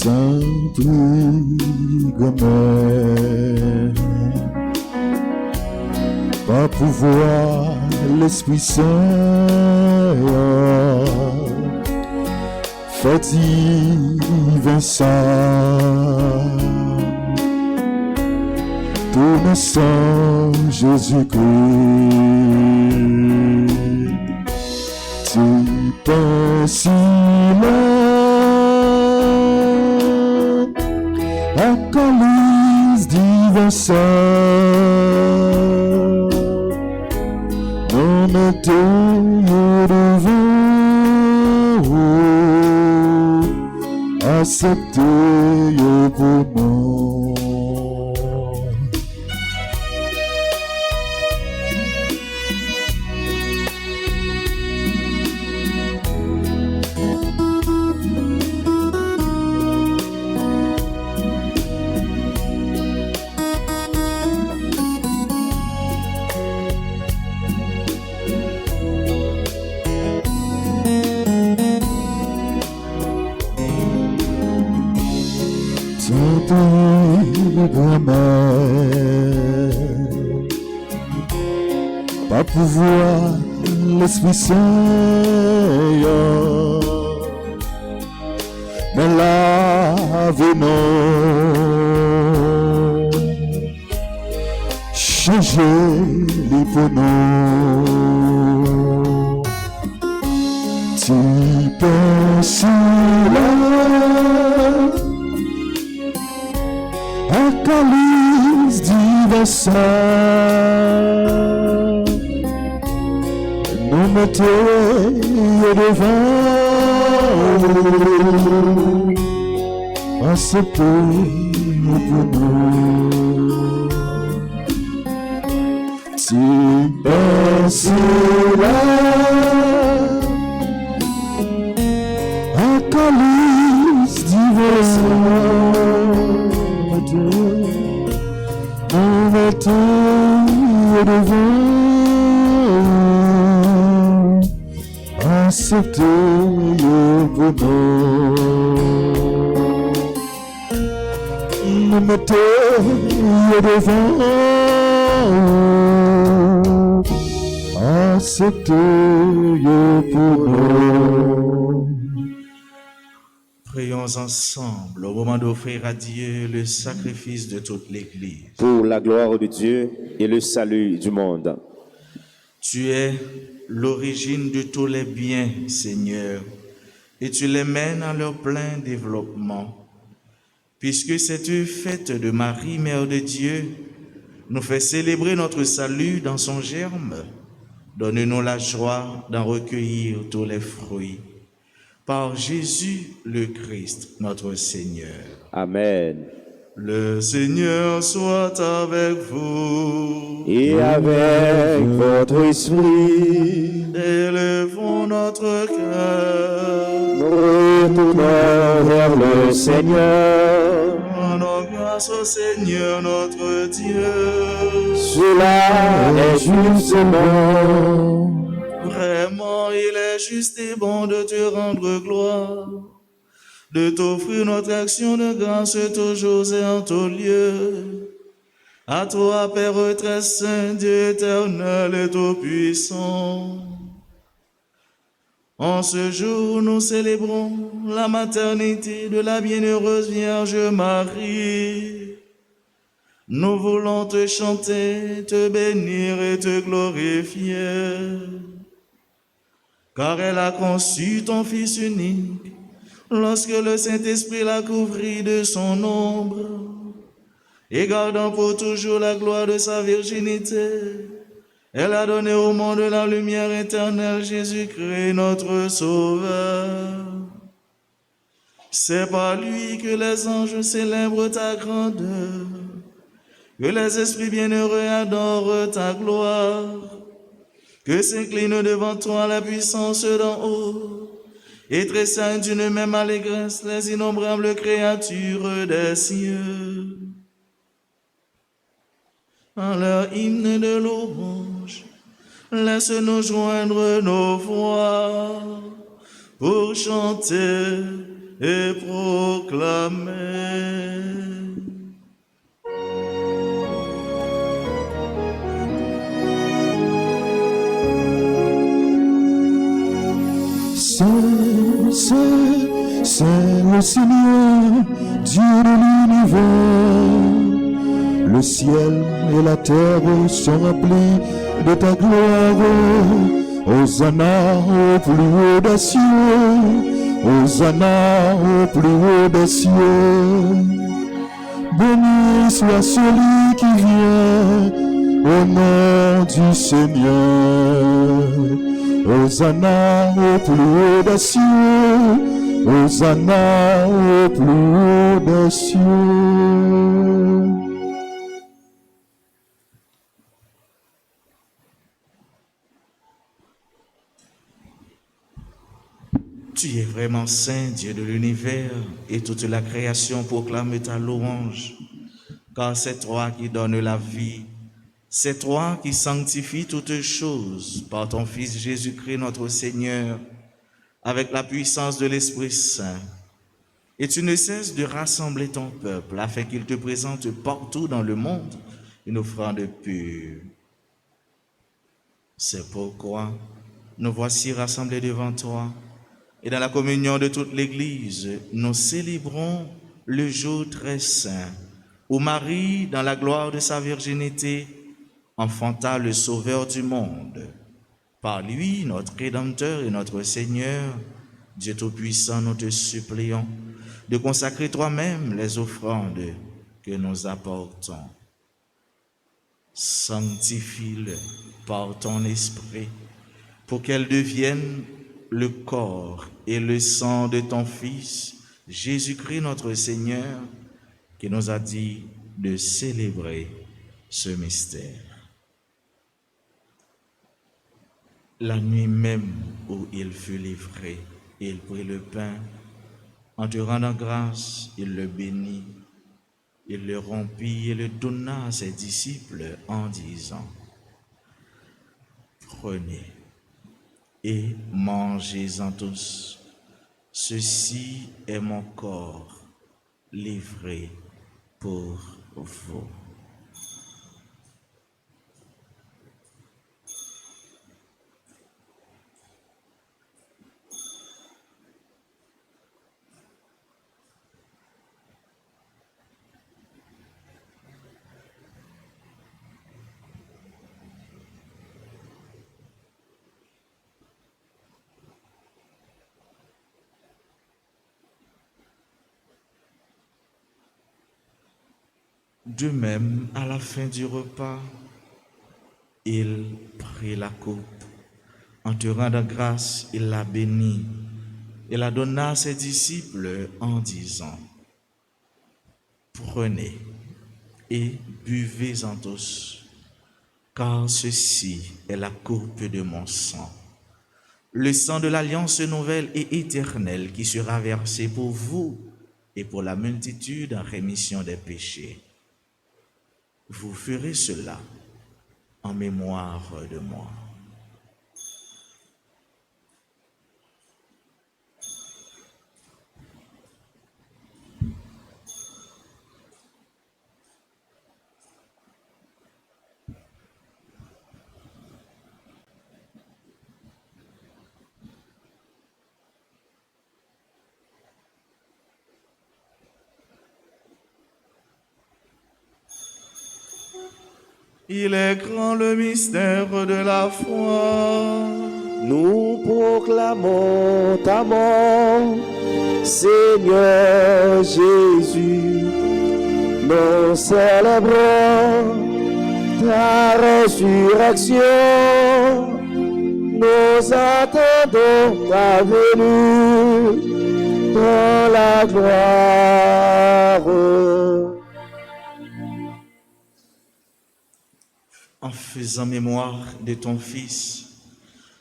Speaker 1: Tant pis, grand-mère, pas pouvoir l'Esprit Saint, fait divin Saint, tout me sang Jésus-Christ, tu penses là, à calice divin Saint, non mettez devant, acceptez pour nous. Pas pouvoir l'Esprit Saint, mais là venons changer les pronoms. Tu penses là à calice divin Saint, nous mettez devant, acceptez pour nous. Tu penses là à calice divin Saint, nous mettez devant, acceptez pour nous. Nous mettez devant, acceptez pour nous.
Speaker 2: Prions ensemble au moment d'offrir à Dieu le sacrifice de toute l'Église.
Speaker 3: Pour la gloire de Dieu et le salut du monde.
Speaker 2: Tu es l'origine de tous les biens, Seigneur, et tu les mènes à leur plein développement. Puisque cette fête de Marie, Mère de Dieu, nous fait célébrer notre salut dans son germe, donne-nous la joie d'en recueillir tous les fruits. Par Jésus le Christ, notre Seigneur.
Speaker 3: Amen.
Speaker 2: Le Seigneur soit avec vous.
Speaker 3: Et avec votre esprit,
Speaker 2: Élevons notre cœur.
Speaker 3: nous retournons vers le Seigneur.
Speaker 2: Rendons grâce au Seigneur notre Dieu.
Speaker 3: Cela est justement.
Speaker 2: Vraiment, il est juste et bon de te rendre gloire, de t'offrir notre action de grâce toujours et en tout lieu. À toi, Père très saint, Dieu éternel et tout-puissant. En ce jour, nous célébrons la maternité de la bienheureuse Vierge Marie. Nous voulons te chanter, te bénir et te glorifier, car elle a conçu ton Fils unique, lorsque le Saint-Esprit l'a couvri de son ombre, et gardant pour toujours la gloire de sa virginité, elle a donné au monde la lumière éternelle, Jésus-Christ, notre Sauveur. C'est par lui que les anges célèbrent ta grandeur, que les esprits bienheureux adorent ta gloire, que s'incline devant toi la puissance d'en haut, et tressaillent d'une même allégresse les innombrables créatures des cieux. En leur hymne de louange, laisse-nous joindre nos voix pour chanter et proclamer.
Speaker 1: c'est le Seigneur, Dieu de l'univers. Le ciel et la terre sont remplis de ta gloire. Hosanna au plus haut des cieux, Hosanna au plus haut des cieux. Béni soit celui qui vient au nom du Seigneur. Hosanna au plus haut des cieux, Hosanna au plus haut des cieux.
Speaker 2: Tu es vraiment saint, Dieu de l'univers, et toute la création proclame ta louange. Car c'est toi qui donnes la vie, c'est toi qui sanctifies toutes choses par ton Fils Jésus-Christ notre Seigneur, avec la puissance de l'Esprit Saint. Et tu ne cesses de rassembler ton peuple afin qu'il te présente partout dans le monde une offrande pure. C'est pourquoi nous voici rassemblés devant toi. Et dans la communion de toute l'Église, nous célébrons le jour très saint, où Marie, dans la gloire de sa virginité, enfanta le Sauveur du monde. Par lui, notre Rédempteur et notre Seigneur, Dieu Tout-Puissant, nous te supplions de consacrer toi-même les offrandes que nous apportons. Sanctifie-le par ton Esprit, pour qu'elles deviennent le corps et le sang de ton Fils, Jésus-Christ notre Seigneur, qui nous a dit de célébrer ce mystère. La nuit même où il fut livré, il prit le pain. En te rendant grâce, il le bénit, il le rompit et le donna à ses disciples en disant: Prenez et mangez-en tous. Ceci est mon corps livré pour vous. De même, à la fin du repas, il prit la coupe. En te rendant grâce, il la bénit et la donna à ses disciples en disant: Prenez et buvez-en tous, car ceci est la coupe de mon sang, le sang de l'alliance nouvelle et éternelle qui sera versé pour vous et pour la multitude en rémission des péchés. Vous ferez cela en mémoire de moi. Il est grand le mystère de la foi.
Speaker 3: Nous proclamons ta mort, Seigneur Jésus. Nous célébrons ta résurrection. Nous attendons ta venue dans la gloire.
Speaker 2: En faisant mémoire de ton Fils,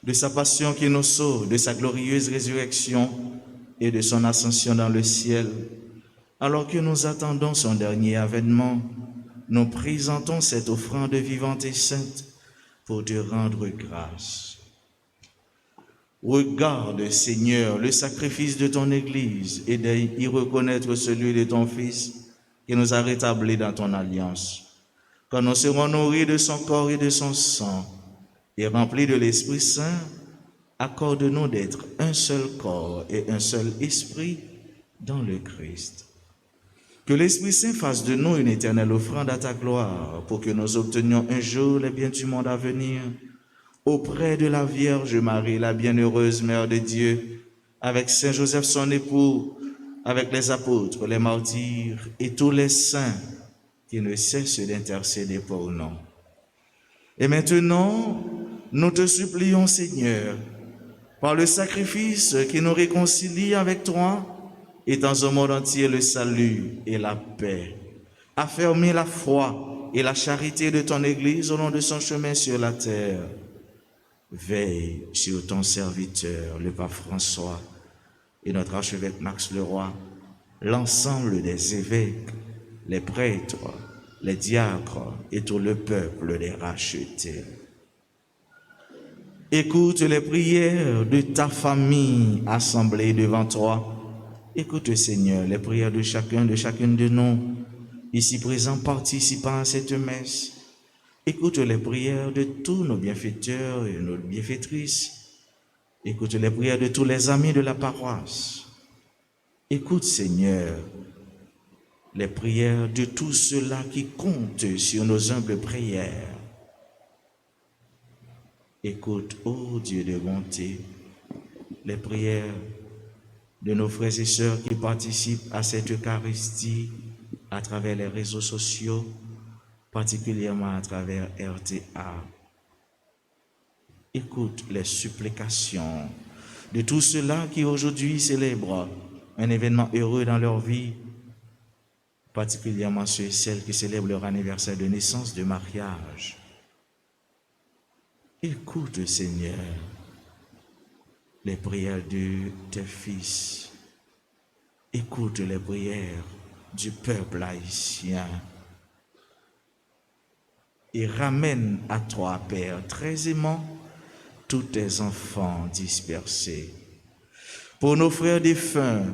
Speaker 2: de sa passion qui nous sauve, de sa glorieuse résurrection et de son ascension dans le ciel, alors que nous attendons son dernier avènement, nous présentons cette offrande vivante et sainte pour te rendre grâce. Regarde, Seigneur, le sacrifice de ton Église et d'y reconnaître celui de ton Fils qui nous a rétablis dans ton alliance. Quand nous serons nourris de son corps et de son sang et remplis de l'Esprit Saint, accorde-nous d'être un seul corps et un seul esprit dans le Christ. Que l'Esprit Saint fasse de nous une éternelle offrande à ta gloire, pour que nous obtenions un jour les biens du monde à venir, auprès de la Vierge Marie, la bienheureuse Mère de Dieu, avec Saint Joseph son époux, avec les apôtres, les martyrs et tous les saints qui ne cessent d'intercéder pour nous. Et maintenant, nous te supplions, Seigneur, par le sacrifice qui nous réconcilie avec toi, et dans le monde entier le salut et la paix. Affermis la foi et la charité de ton Église au long de son chemin sur la terre. Veille sur ton serviteur, le pape François, et notre archevêque Max Leroy, l'ensemble des évêques, les prêtres, les diacres et tout le peuple des rachetés. Écoute les prières de ta famille assemblée devant toi. Écoute, Seigneur, les prières de chacun, de chacune de nous, ici présents, participant à cette messe. Écoute les prières de tous nos bienfaiteurs et nos bienfaitrices. Écoute les prières de tous les amis de la paroisse. Écoute, Seigneur, les prières de tous ceux-là qui comptent sur nos humbles prières. Écoute, ô Dieu de bonté, les prières de nos frères et sœurs qui participent à cette Eucharistie à travers les réseaux sociaux, particulièrement à travers RTA. Écoute les supplications de tous ceux-là qui aujourd'hui célèbrent un événement heureux dans leur vie, particulièrement ceux et celles qui célèbrent leur anniversaire de naissance, de mariage. Écoute, Seigneur, les prières de tes fils. Écoute les prières du peuple haïtien. Et ramène à toi, Père, très aimant, tous tes enfants dispersés. Pour nos frères défunts,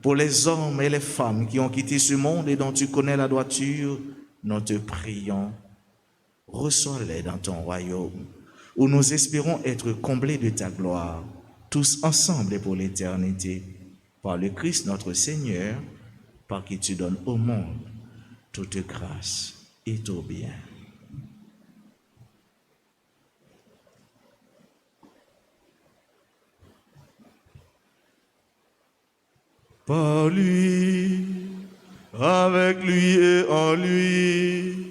Speaker 2: pour les hommes et les femmes qui ont quitté ce monde et dont tu connais la droiture, nous te prions, reçois-les dans ton royaume, où nous espérons être comblés de ta gloire, tous ensemble et pour l'éternité, par le Christ notre Seigneur, par qui tu donnes au monde toute grâce et tout bien. Par lui, avec lui et en lui,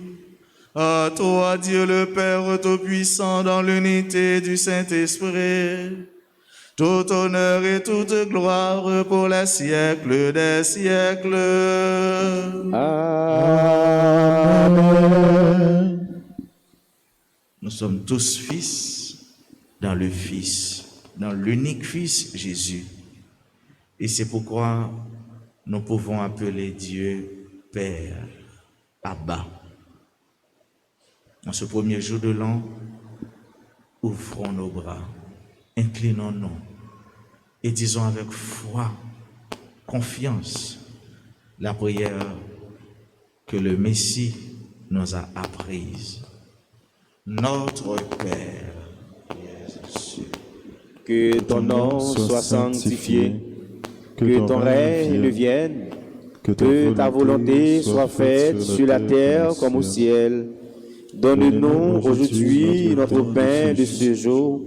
Speaker 2: à toi Dieu le Père Tout-Puissant dans l'unité du Saint-Esprit, tout honneur et toute gloire pour les siècles des siècles.
Speaker 3: Amen.
Speaker 2: Nous sommes tous fils dans le Fils, dans l'unique Fils Jésus. Et c'est pourquoi nous pouvons appeler Dieu Père, Abba. En ce premier jour de l'an, ouvrons nos bras, inclinons-nous et disons avec foi, confiance, la prière que le Messie nous a apprise. Notre Père,
Speaker 3: que ton nom soit sanctifié, que ton règne vienne, que ta volonté soit faite sur la terre comme au ciel. Donne-nous aujourd'hui notre pain de ce jour.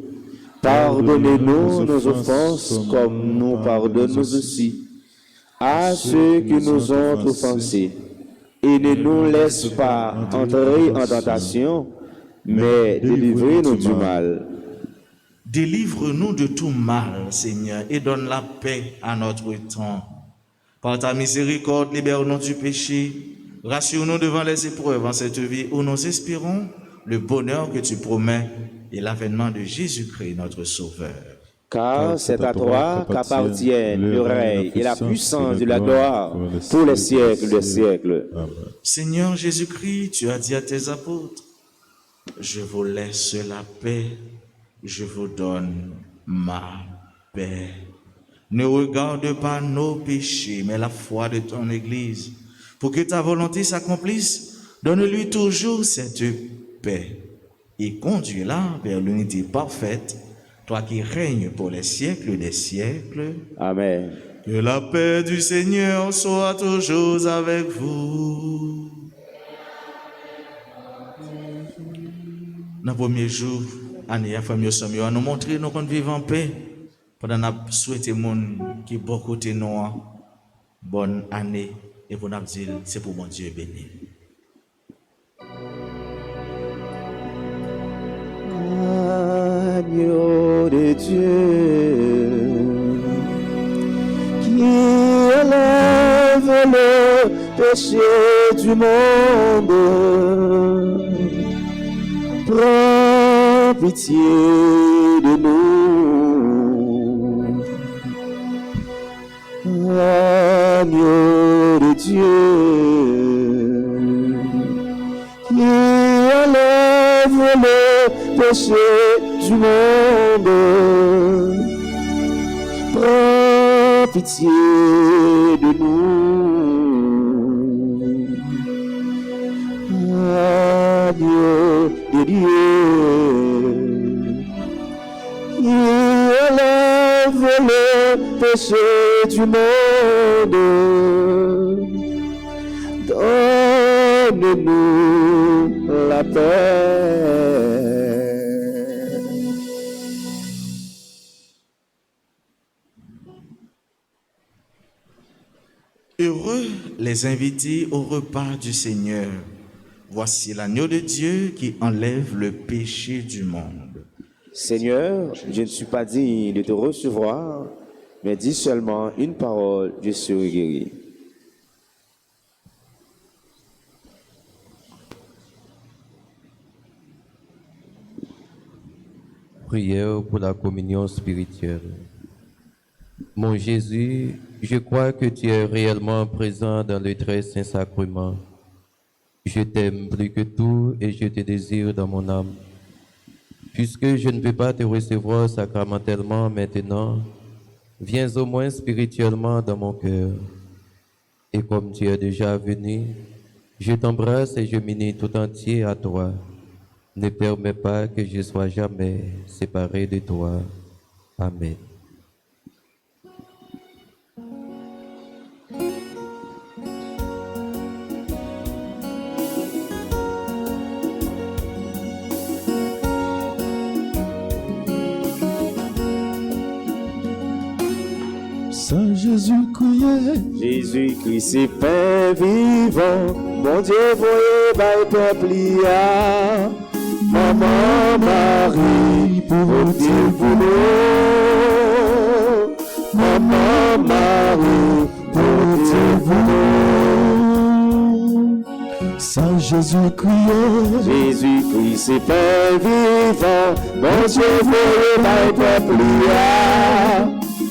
Speaker 3: Pardonnez-nous nos offenses comme nous pardonnons aussi à ceux qui nous ont offensés. Et ne nous laisse pas entrer en tentation, mais délivrez-nous du mal.
Speaker 2: Délivre-nous de tout mal, Seigneur, et donne la paix à notre temps. Par ta miséricorde, libère-nous du péché. Rassure-nous devant les épreuves en cette vie où nous espérons le bonheur que tu promets et l'avènement de Jésus-Christ, notre Sauveur.
Speaker 3: Car c'est à toi qu'appartiennent le règne et la puissance de la gloire pour les siècles des siècles.
Speaker 2: Seigneur Jésus-Christ, tu as dit à tes apôtres, je vous laisse la paix, je vous donne ma paix. Ne regarde pas nos péchés, mais la foi de ton Église. Pour que ta volonté s'accomplisse, donne-lui toujours cette paix et conduis-la vers l'unité parfaite, toi qui règnes pour les siècles des siècles.
Speaker 3: Amen.
Speaker 2: Que la paix du Seigneur soit toujours avec vous. Dans le premier jour, année, famille, nous nous montrer nous qu'on vivons en paix. Pendant que nous souhaitons les gens qui sont bon côté nous, bonne année. Et pour nous dire, c'est pour mon Dieu béni.
Speaker 3: Agneau de Dieu, qui enlève le péché du monde, prends pitié de nous. Agneau de Dieu, qui enlève le péché du monde, prends pitié de nous. Agneau de Dieu, qui enlève le péché du monde, donne-nous la paix.
Speaker 2: Heureux les invités au repas du Seigneur. Voici l'agneau de Dieu qui enlève le péché du monde.
Speaker 3: Seigneur, je ne suis pas digne de te recevoir, mais dis seulement une parole, je serai guéri.
Speaker 4: Prière pour la communion spirituelle. Mon Jésus, je crois que tu es réellement présent dans le très saint sacrement. Je t'aime plus que tout et je te désire dans mon âme. Puisque je ne peux pas te recevoir sacramentellement maintenant, viens au moins spirituellement dans mon cœur. Et comme tu es déjà venu, je t'embrasse et je m'unis tout entier à toi. Ne permets pas que je sois jamais séparé de toi. Amen.
Speaker 1: Saint Jésus-Christ,
Speaker 3: Jésus-Christ, c'est pain vivant, mon Dieu, voyez, by peuple, Maman Marie, pour Dieu pour nous. Maman Marie, pour Dieu pour nous.
Speaker 1: Saint Jésus-Christ,
Speaker 3: Jésus-Christ, c'est pain vivant, mon Dieu, voyez, by peuple,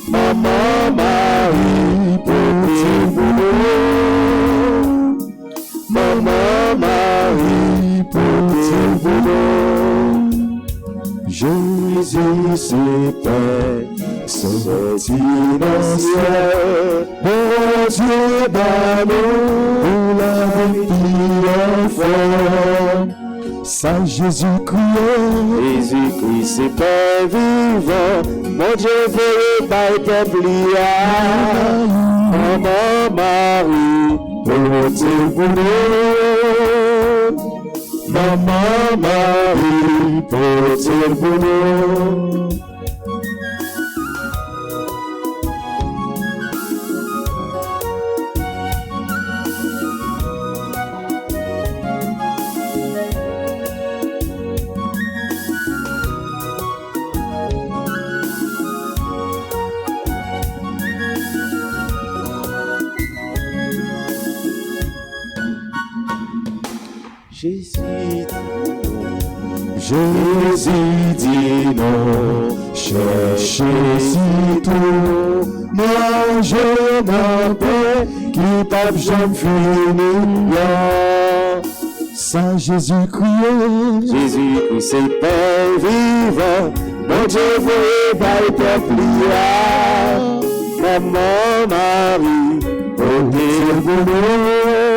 Speaker 3: Maman Marie, pour Dieu pour nous. Maman Marie, pour Dieu pour nous.
Speaker 1: Jésus, c'est paix, sorti dans le ciel, bon Dieu d'amour, pour la vie enfant. Saint Jésus-Christ,
Speaker 3: Jésus-Christ, c'est pain vivant, mon Dieu, veille par peuple, Maman Marie, pour Dieu pour nous. Maman Marie, pour Dieu pour nous.
Speaker 1: Jésus dit non, cherchez si tout, mangez ma paix, qui pape jamais fini. Saint Jésus-Christ,
Speaker 3: Jésus-Christ, c'est pain vivant, mon Dieu, voyez par peuple, Maman Marie, pour Dieu pour nous.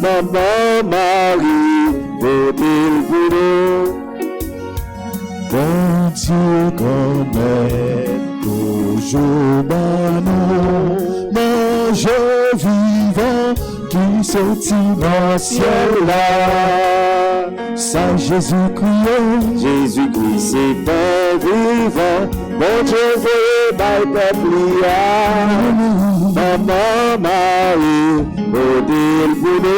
Speaker 3: Maman Marie, pour Dieu pour nous.
Speaker 1: bon Dieu connaît toujours Jobanon, mange vivant qui sortit dans le ciel là. Saint Jésus-Christ,
Speaker 3: Jésus-Christ, c'est Père vivant, bon Dieu veut par peuple Maman Marie, modèle pour nous.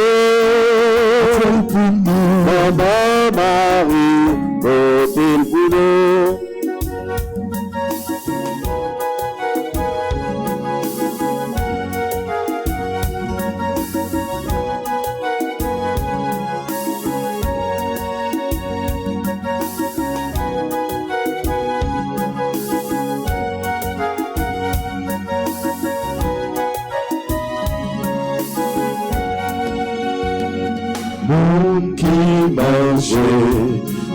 Speaker 3: Maman Marie, modèle pour nous.
Speaker 1: Moun qui mange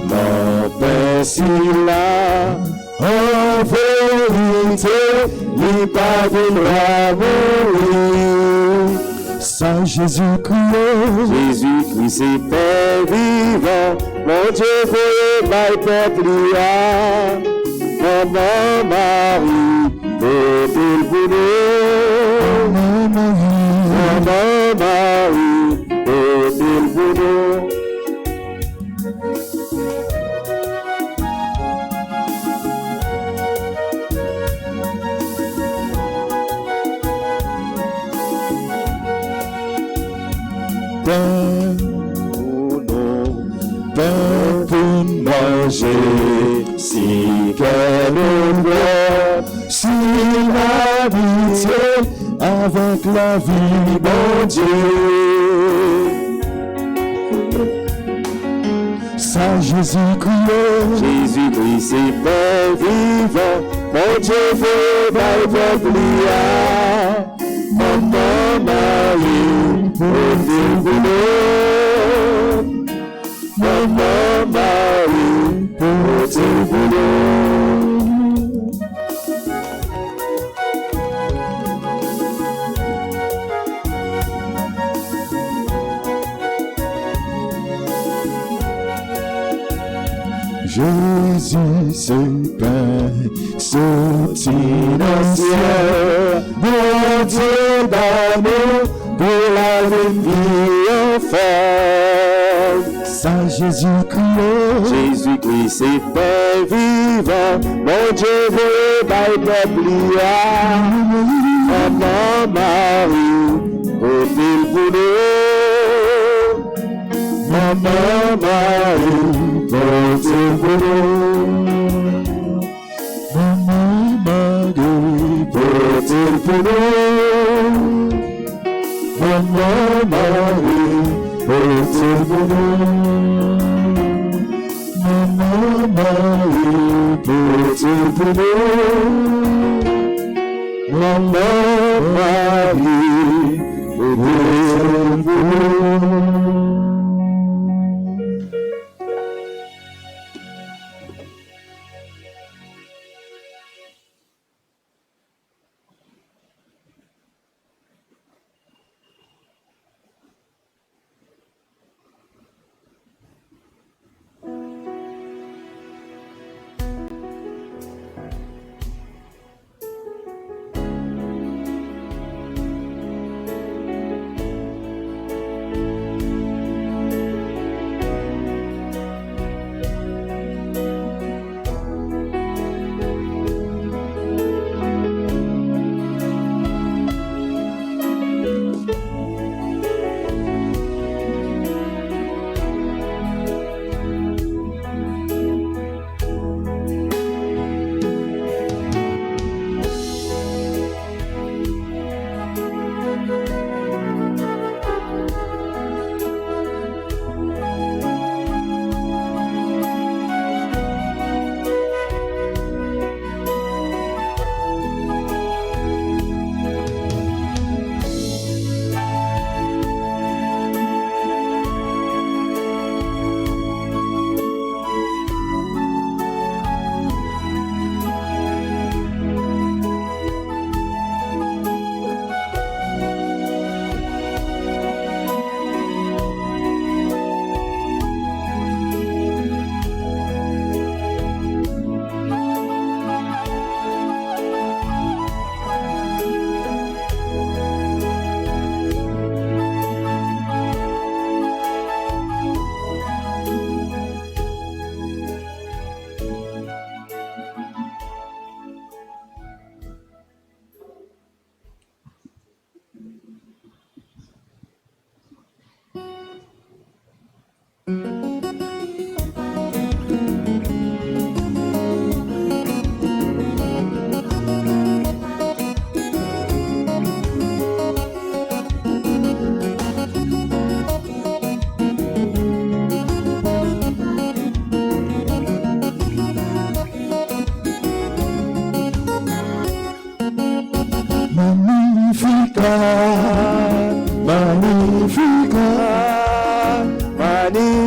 Speaker 1: mon pain si là, en vérité, il pas viendra mourir. Saint Jésus-Christ,
Speaker 3: Jésus-Christ, c'est Père vivant, mon Dieu veut par peuple Maman Marie, modèle pour nous. Maman Marie, modèle pour nous.
Speaker 1: pain, pain pour manger, si qu'elle boit, si l'habitude avec la vie, bon Dieu. Saint Jésus-Christ,
Speaker 3: Jésus-Christ, c'est Père vivant, mon Dieu veut par peuple Maman Marie, pour nous. Maman Marie, pour nous.
Speaker 1: Jésus c'est pain, sorti dans le ciel, bon Dieu d'amour, pour la vie enfant. Saint Jésus-Christ,
Speaker 3: Jésus-Christ, c'est Père vivant, mon Dieu veut par peuple Maman Marie, pour nous. Maman Marie,
Speaker 1: bon Dieu pour nous. Maman Marie, bon Dieu pour nous. Maman Marie, bon Dieu pour nous. Maman Marie, bon Dieu pour nous. Maman Marie, bon Dieu pour nous.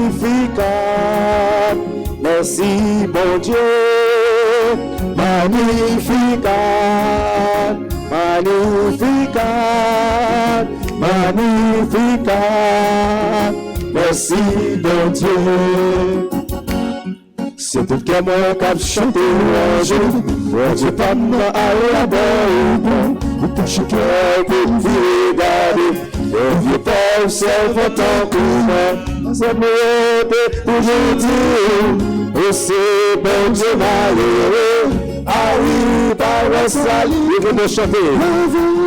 Speaker 3: Magnificat, merci bon Dieu. Magnificat, Magnificat, Magnificat, merci bon Dieu. C'est tout que mon cap chanté louange, mon Dieu pas moi à la bonne, ou pour chaque cœur pour vous regarder, le vieux père observe tant que moi, c'est mieux aujourd'hui, et c'est bon Dieu malheureux, ah oui, par le salut, il veut me chanter,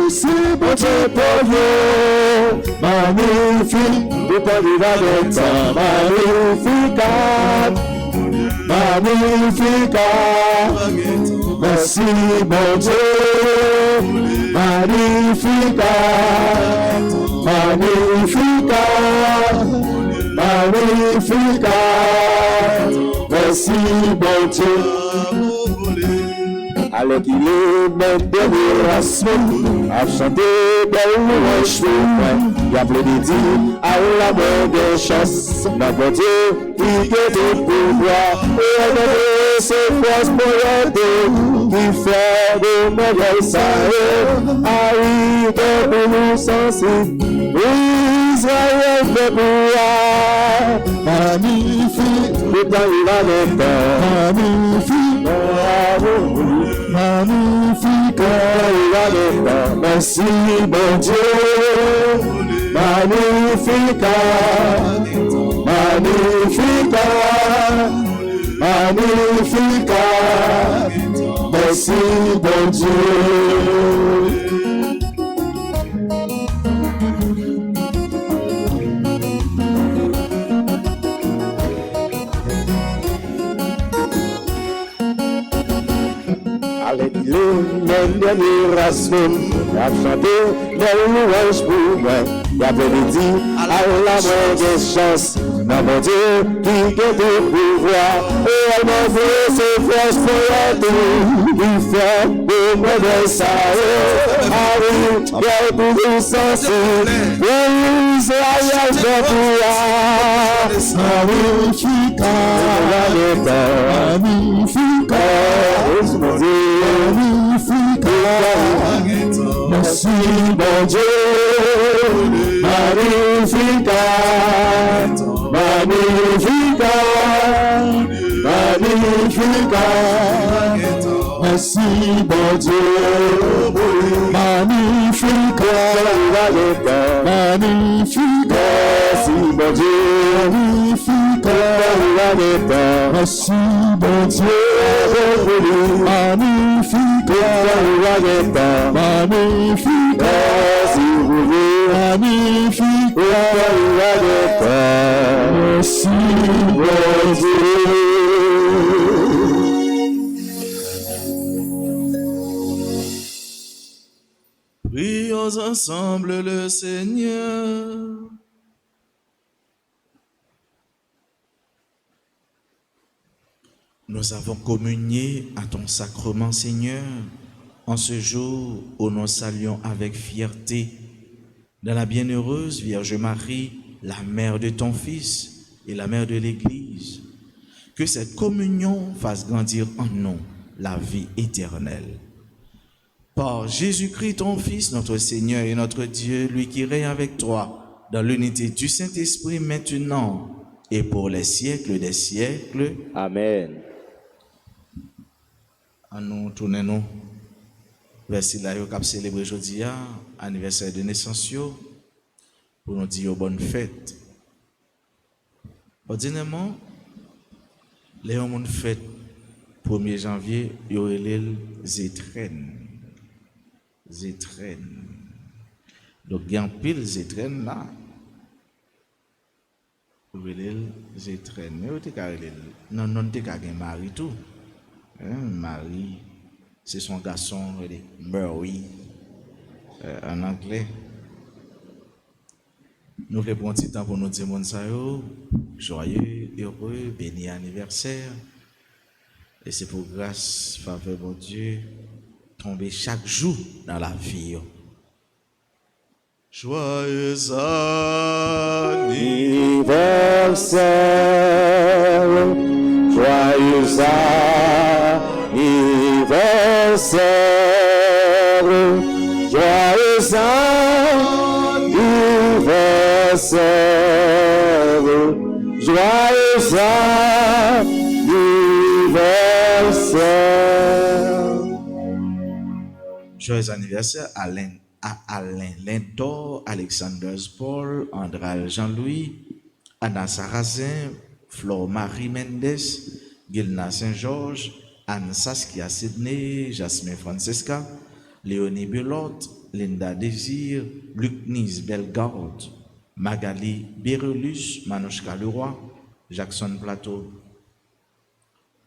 Speaker 3: c'est bon Dieu pour vous, magnifique, vous parlez avec temps, magnificat. Magnificat, merci mon Dieu. Magnificat, Magnificat, Magnificat, merci mon Dieu. Alors qu'il est même dernier la semaine, à chanter belle louange pour moi. Il y a plein de dire, à la bonne chance, ma bon Dieu, qui est tout pouvoir. Et à donner ses forces pour l'aider, qui fait de merveilles ça. Ah oui, de nous sensibles, Israël fait pouvoir. Magnifique, le temps il a le temps. Magnifique, magnifique, il a le temps. Merci bon Dieu. Magnificat, Magnificat, Magnificat, merci bon Dieu. Avec les mêmes dernières semaines, il a chanté des louanges pour moi. Il a dit à la bonne chance, ma mon Dieu, qui est de pouvoir. Et elle m'a fait ses forces pour aider, il fait de mauvais sailles. Ah oui, il y a beaucoup sensible, Israël fait pouvoir. Magnificat, Magnificat, mon Dieu. Magnificat, merci mon Dieu. Magnificat, Magnificat, Magnificat, merci bon Dieu. Magnificat, Magnificat, merci bon Dieu. Magnificat, merci bon Dieu. Magnificat, Magnificat, magnifique, merci mon Dieu.
Speaker 2: Prions ensemble le Seigneur. Nous avons communié à ton sacrement, Seigneur, en ce jour où nous saluons avec fierté dans la bienheureuse Vierge Marie, la mère de ton Fils et la mère de l'Église. Que cette communion fasse grandir en nous la vie éternelle. Par Jésus-Christ, ton Fils, notre Seigneur et notre Dieu, lui qui règne avec toi dans l'unité du Saint-Esprit maintenant et pour les siècles des siècles.
Speaker 3: Amen.
Speaker 2: À nous tournons vers là où nous célébrons aujourd'hui anniversaire de naissance pour nous dire bonne fête. Ordinairement, les gens fête 1er janvier, il y aurait les Zétren. Donc il y a un pile Zétren là. Zétren. Non, non, tu as Marie tout. Marie, c'est son garçon, Mary, en anglais. Nous voulons prendre un petit temps pour nous dire, joyeux, heureux, béni anniversaire. Et c'est pour grâce, faveur, mon Dieu, tomber chaque jour dans la vie. Joyeux
Speaker 3: anniversaire, joyeux anniversaire, joyeux anniversaire, joyeux anniversaire.
Speaker 2: Joyeux anniversaire à Alain Lentor, Alexander Paul, Andral Jean-Louis, Anna Sarrazin, Flore Marie Mendes, Gilna Saint-Georges, Anne Saskia Sydney, Jasmine Francesca, Léonie Belotte, Linda Désir, Luc Nice Bellegarde, Magali Berelus, Manouchka Leroy, Jackson Plateau.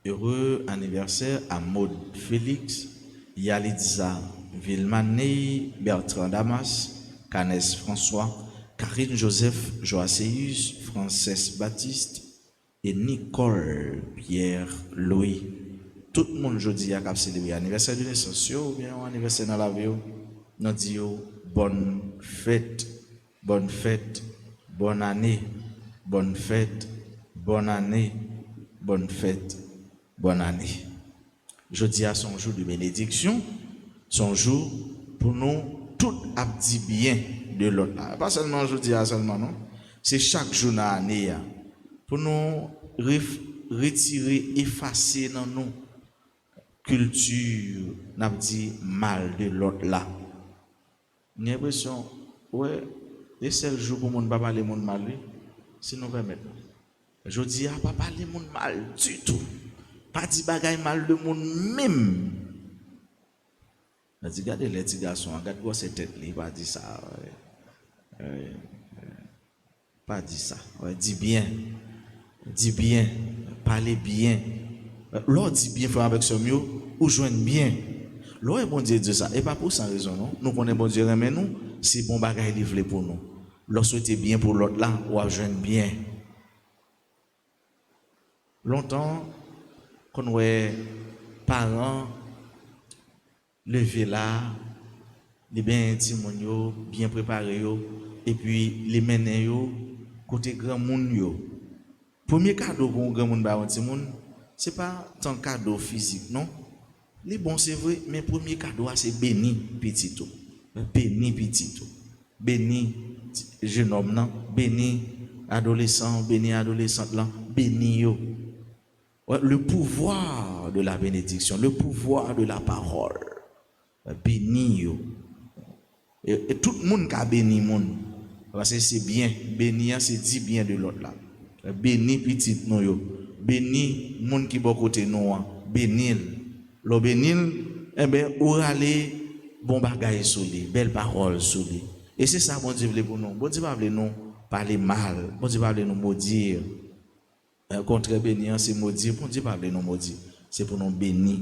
Speaker 2: Heureux anniversaire à Maud Félix, Yalitza Vilmaney, Bertrand Damas, Canès François, Karine Joseph Joasseus, Frances Baptiste et Nicole Pierre Louis. Tout le monde aujourd'hui a célébré l'anniversaire de naissance ou bien anniversaire dans la vie. Nous disons bonne fête, bonne fête, bonne année, bonne fête, bonne année, bonne fête, bonne année. Jeudi a son jour de bénédiction, son jour pour nous tout abdi bien de l'autre. Pas seulement jeudi a seulement non, c'est chaque jour dans l'année pour nous retirer, effacer dans nous culture, n'a dit mal de l'autre là. J'ai l'impression, ouais, les seuls jours pour mon pas parler monde mal, si nous permettons. Je dis, pas parler monde mal du tout. Pas dit bagay mal de monde même. Je dis, regardez les petits garçons, regardez quoi cette tête, il pas dit ça. Pas dit ça. Ouais, dis bien, parlez bien. L'on dit bien, faire avec ce mieux, ou joindre bien. L'on est bon Dieu de ça. Et pas pour sans raison, non? Nous connaissons bon Dieu, mais nous, c'est bon bagay livré pour nous. L'on souhaite bien pour l'autre là, ou joindre bien. Longtemps, quand nous parents lever là, les bien intimes, bien préparés, et puis les mener côté grand monde. Premier cadeau pour un grand monde, ce n'est pas tant cadeau physique, non? Les bons, c'est vrai, mais premier cadeau, c'est béni petit. Béni petit. Béni jeune homme, non? Béni adolescent, béni adolescente, là. Béni yo. Le pouvoir de la bénédiction, le pouvoir de la parole. Béni yo. Et tout le monde qui a béni monde. Parce que c'est bien. Béni, c'est dit bien de l'autre là. Béni petit nous yo. Béni monde qui bon côté nous. Bénil. Le bénil, eh bien, ou aller bon bagay sur lui, belle parole sur lui. Et c'est ça bon Dieu veut pour nous. Bon Dieu va nous parler mal. Bon Dieu va nous maudire. Contre bénir, c'est maudire. Bon Dieu va nous maudire. C'est pour nous bénir.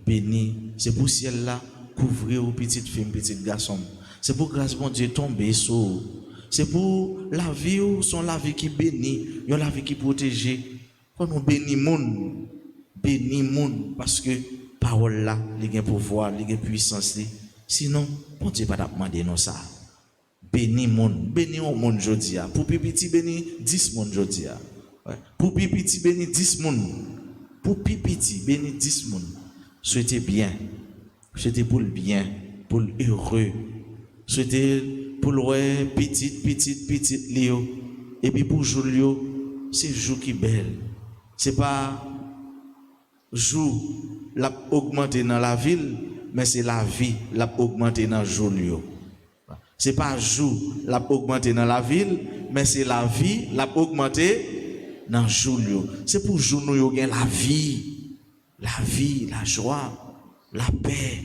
Speaker 2: Bénir. C'est pour ciel là couvrir aux petites filles, petites garçons. C'est pour grâce bon Dieu tomber sur. C'est pour la vie ou son la vie qui bénit, yon la vie qui protège. Quand nous bénis monde parce que parole là, il y a pouvoir, il y a puissance. Sinon, bon Dieu pas demander non ça. Bénis monde, bénis au monde aujourd'hui. Pour petit bénis 10 monde aujourd'hui. Pour petit bénis 10 monde. Pour petit bénis 10 monde. Souhaitez bien. Souhaitez pour le bien, pour le heureux. Souhaitez pour le petit Léo. Et puis pour Julio, c'est jour qui belle. C'est pas jour l'a augmenté dans la ville, mais c'est la vie l'a augmenté dans Julio. C'est pas jour l'a augmenté dans la ville, mais c'est la vie l'a augmenté dans Julio. C'est pour jour nous gain la vie, la joie, la paix,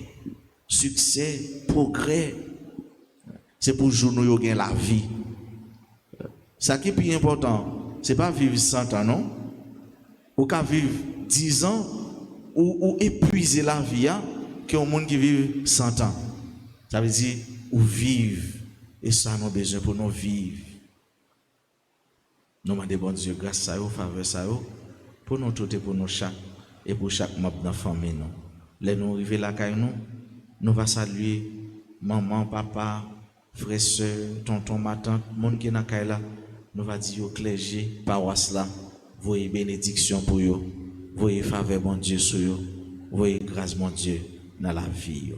Speaker 2: succès, progrès. C'est pour jour nous gain la vie. Ça qui est plus important, c'est pas vivre 100 ans, non? Ou qu'à vivre 10 ans, ou épuiser la vie, qu'un monde qui vit 100 ans. Ça veut dire, ou vivre. Et ça, nous avons besoin pour nous vivre. Nous demandons bon Dieu, grâce à vous, faveur à vous, pour nous tout et pour nous chaque, et pour chaque membre de la famille. Les nous arriver là, nous allons saluer maman, papa, frères, sœurs, tonton, ma tante, monde qui est dans la nous va dire au clergé, paroisse là, voyez bénédiction pour eux, voyez faveur mon Dieu sur eux, voyez grâce mon Dieu dans la vie.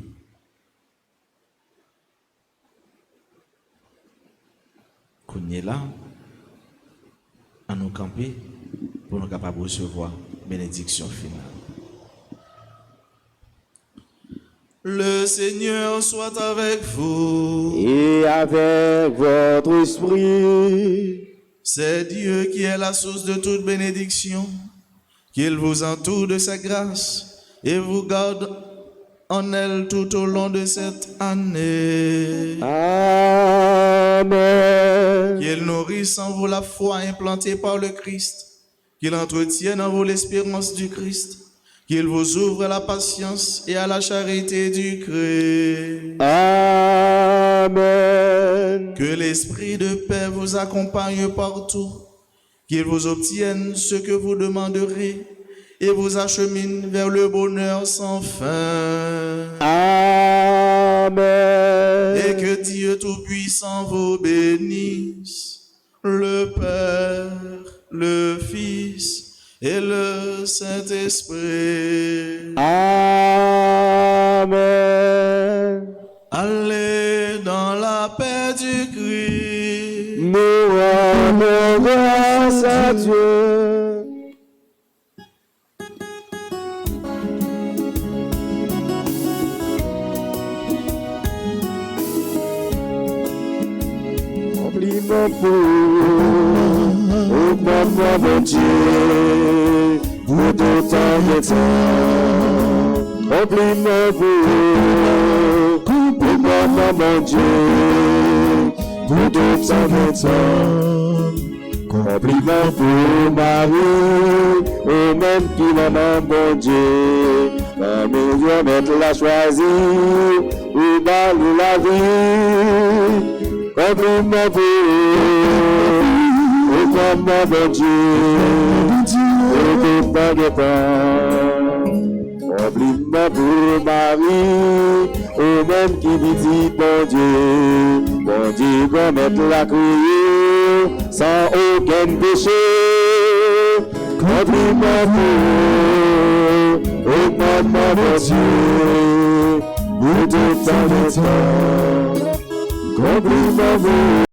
Speaker 2: Qu'on est là, à nous camper pour nous capables de recevoir bénédiction finale. Le Seigneur soit avec vous.
Speaker 3: Et avec votre esprit.
Speaker 2: C'est Dieu qui est la source de toute bénédiction, qu'il vous entoure de sa grâce et vous garde en elle tout au long de cette année.
Speaker 3: Amen.
Speaker 2: Qu'il nourrisse en vous la foi implantée par le Christ, qu'il entretienne en vous l'espérance du Christ, qu'il vous ouvre à la patience et à la charité du Christ.
Speaker 3: Amen.
Speaker 2: Que l'esprit de paix vous accompagne partout, qu'il vous obtienne ce que vous demanderez et vous achemine vers le bonheur sans fin.
Speaker 3: Amen.
Speaker 2: Et que Dieu Tout-Puissant vous bénisse, le Père, le Fils et le Saint-Esprit.
Speaker 3: Amen.
Speaker 2: Allez dans la paix du Christ.
Speaker 3: Nous rendons grâce à Dieu. Remplis-moi augmente-moi mon Dieu, pour tout temps et temps. Remplis-moi augmente-moi mon Dieu, pour tout temps et temps. Remplis-moi pour Marie, au même qui m'aime mon Dieu. La meilleure maître l'a choisi, ou balle la vie. Remplis-moi augmente-moi mon Dieu, pour tout temps et temps. Remplis-moi pour Marie, au même qui dit bon Dieu, qu'on mette la criée, sans aucun péché. Remplis-moi augmente-moi mon Dieu, pour tout temps et temps. Remplis-moi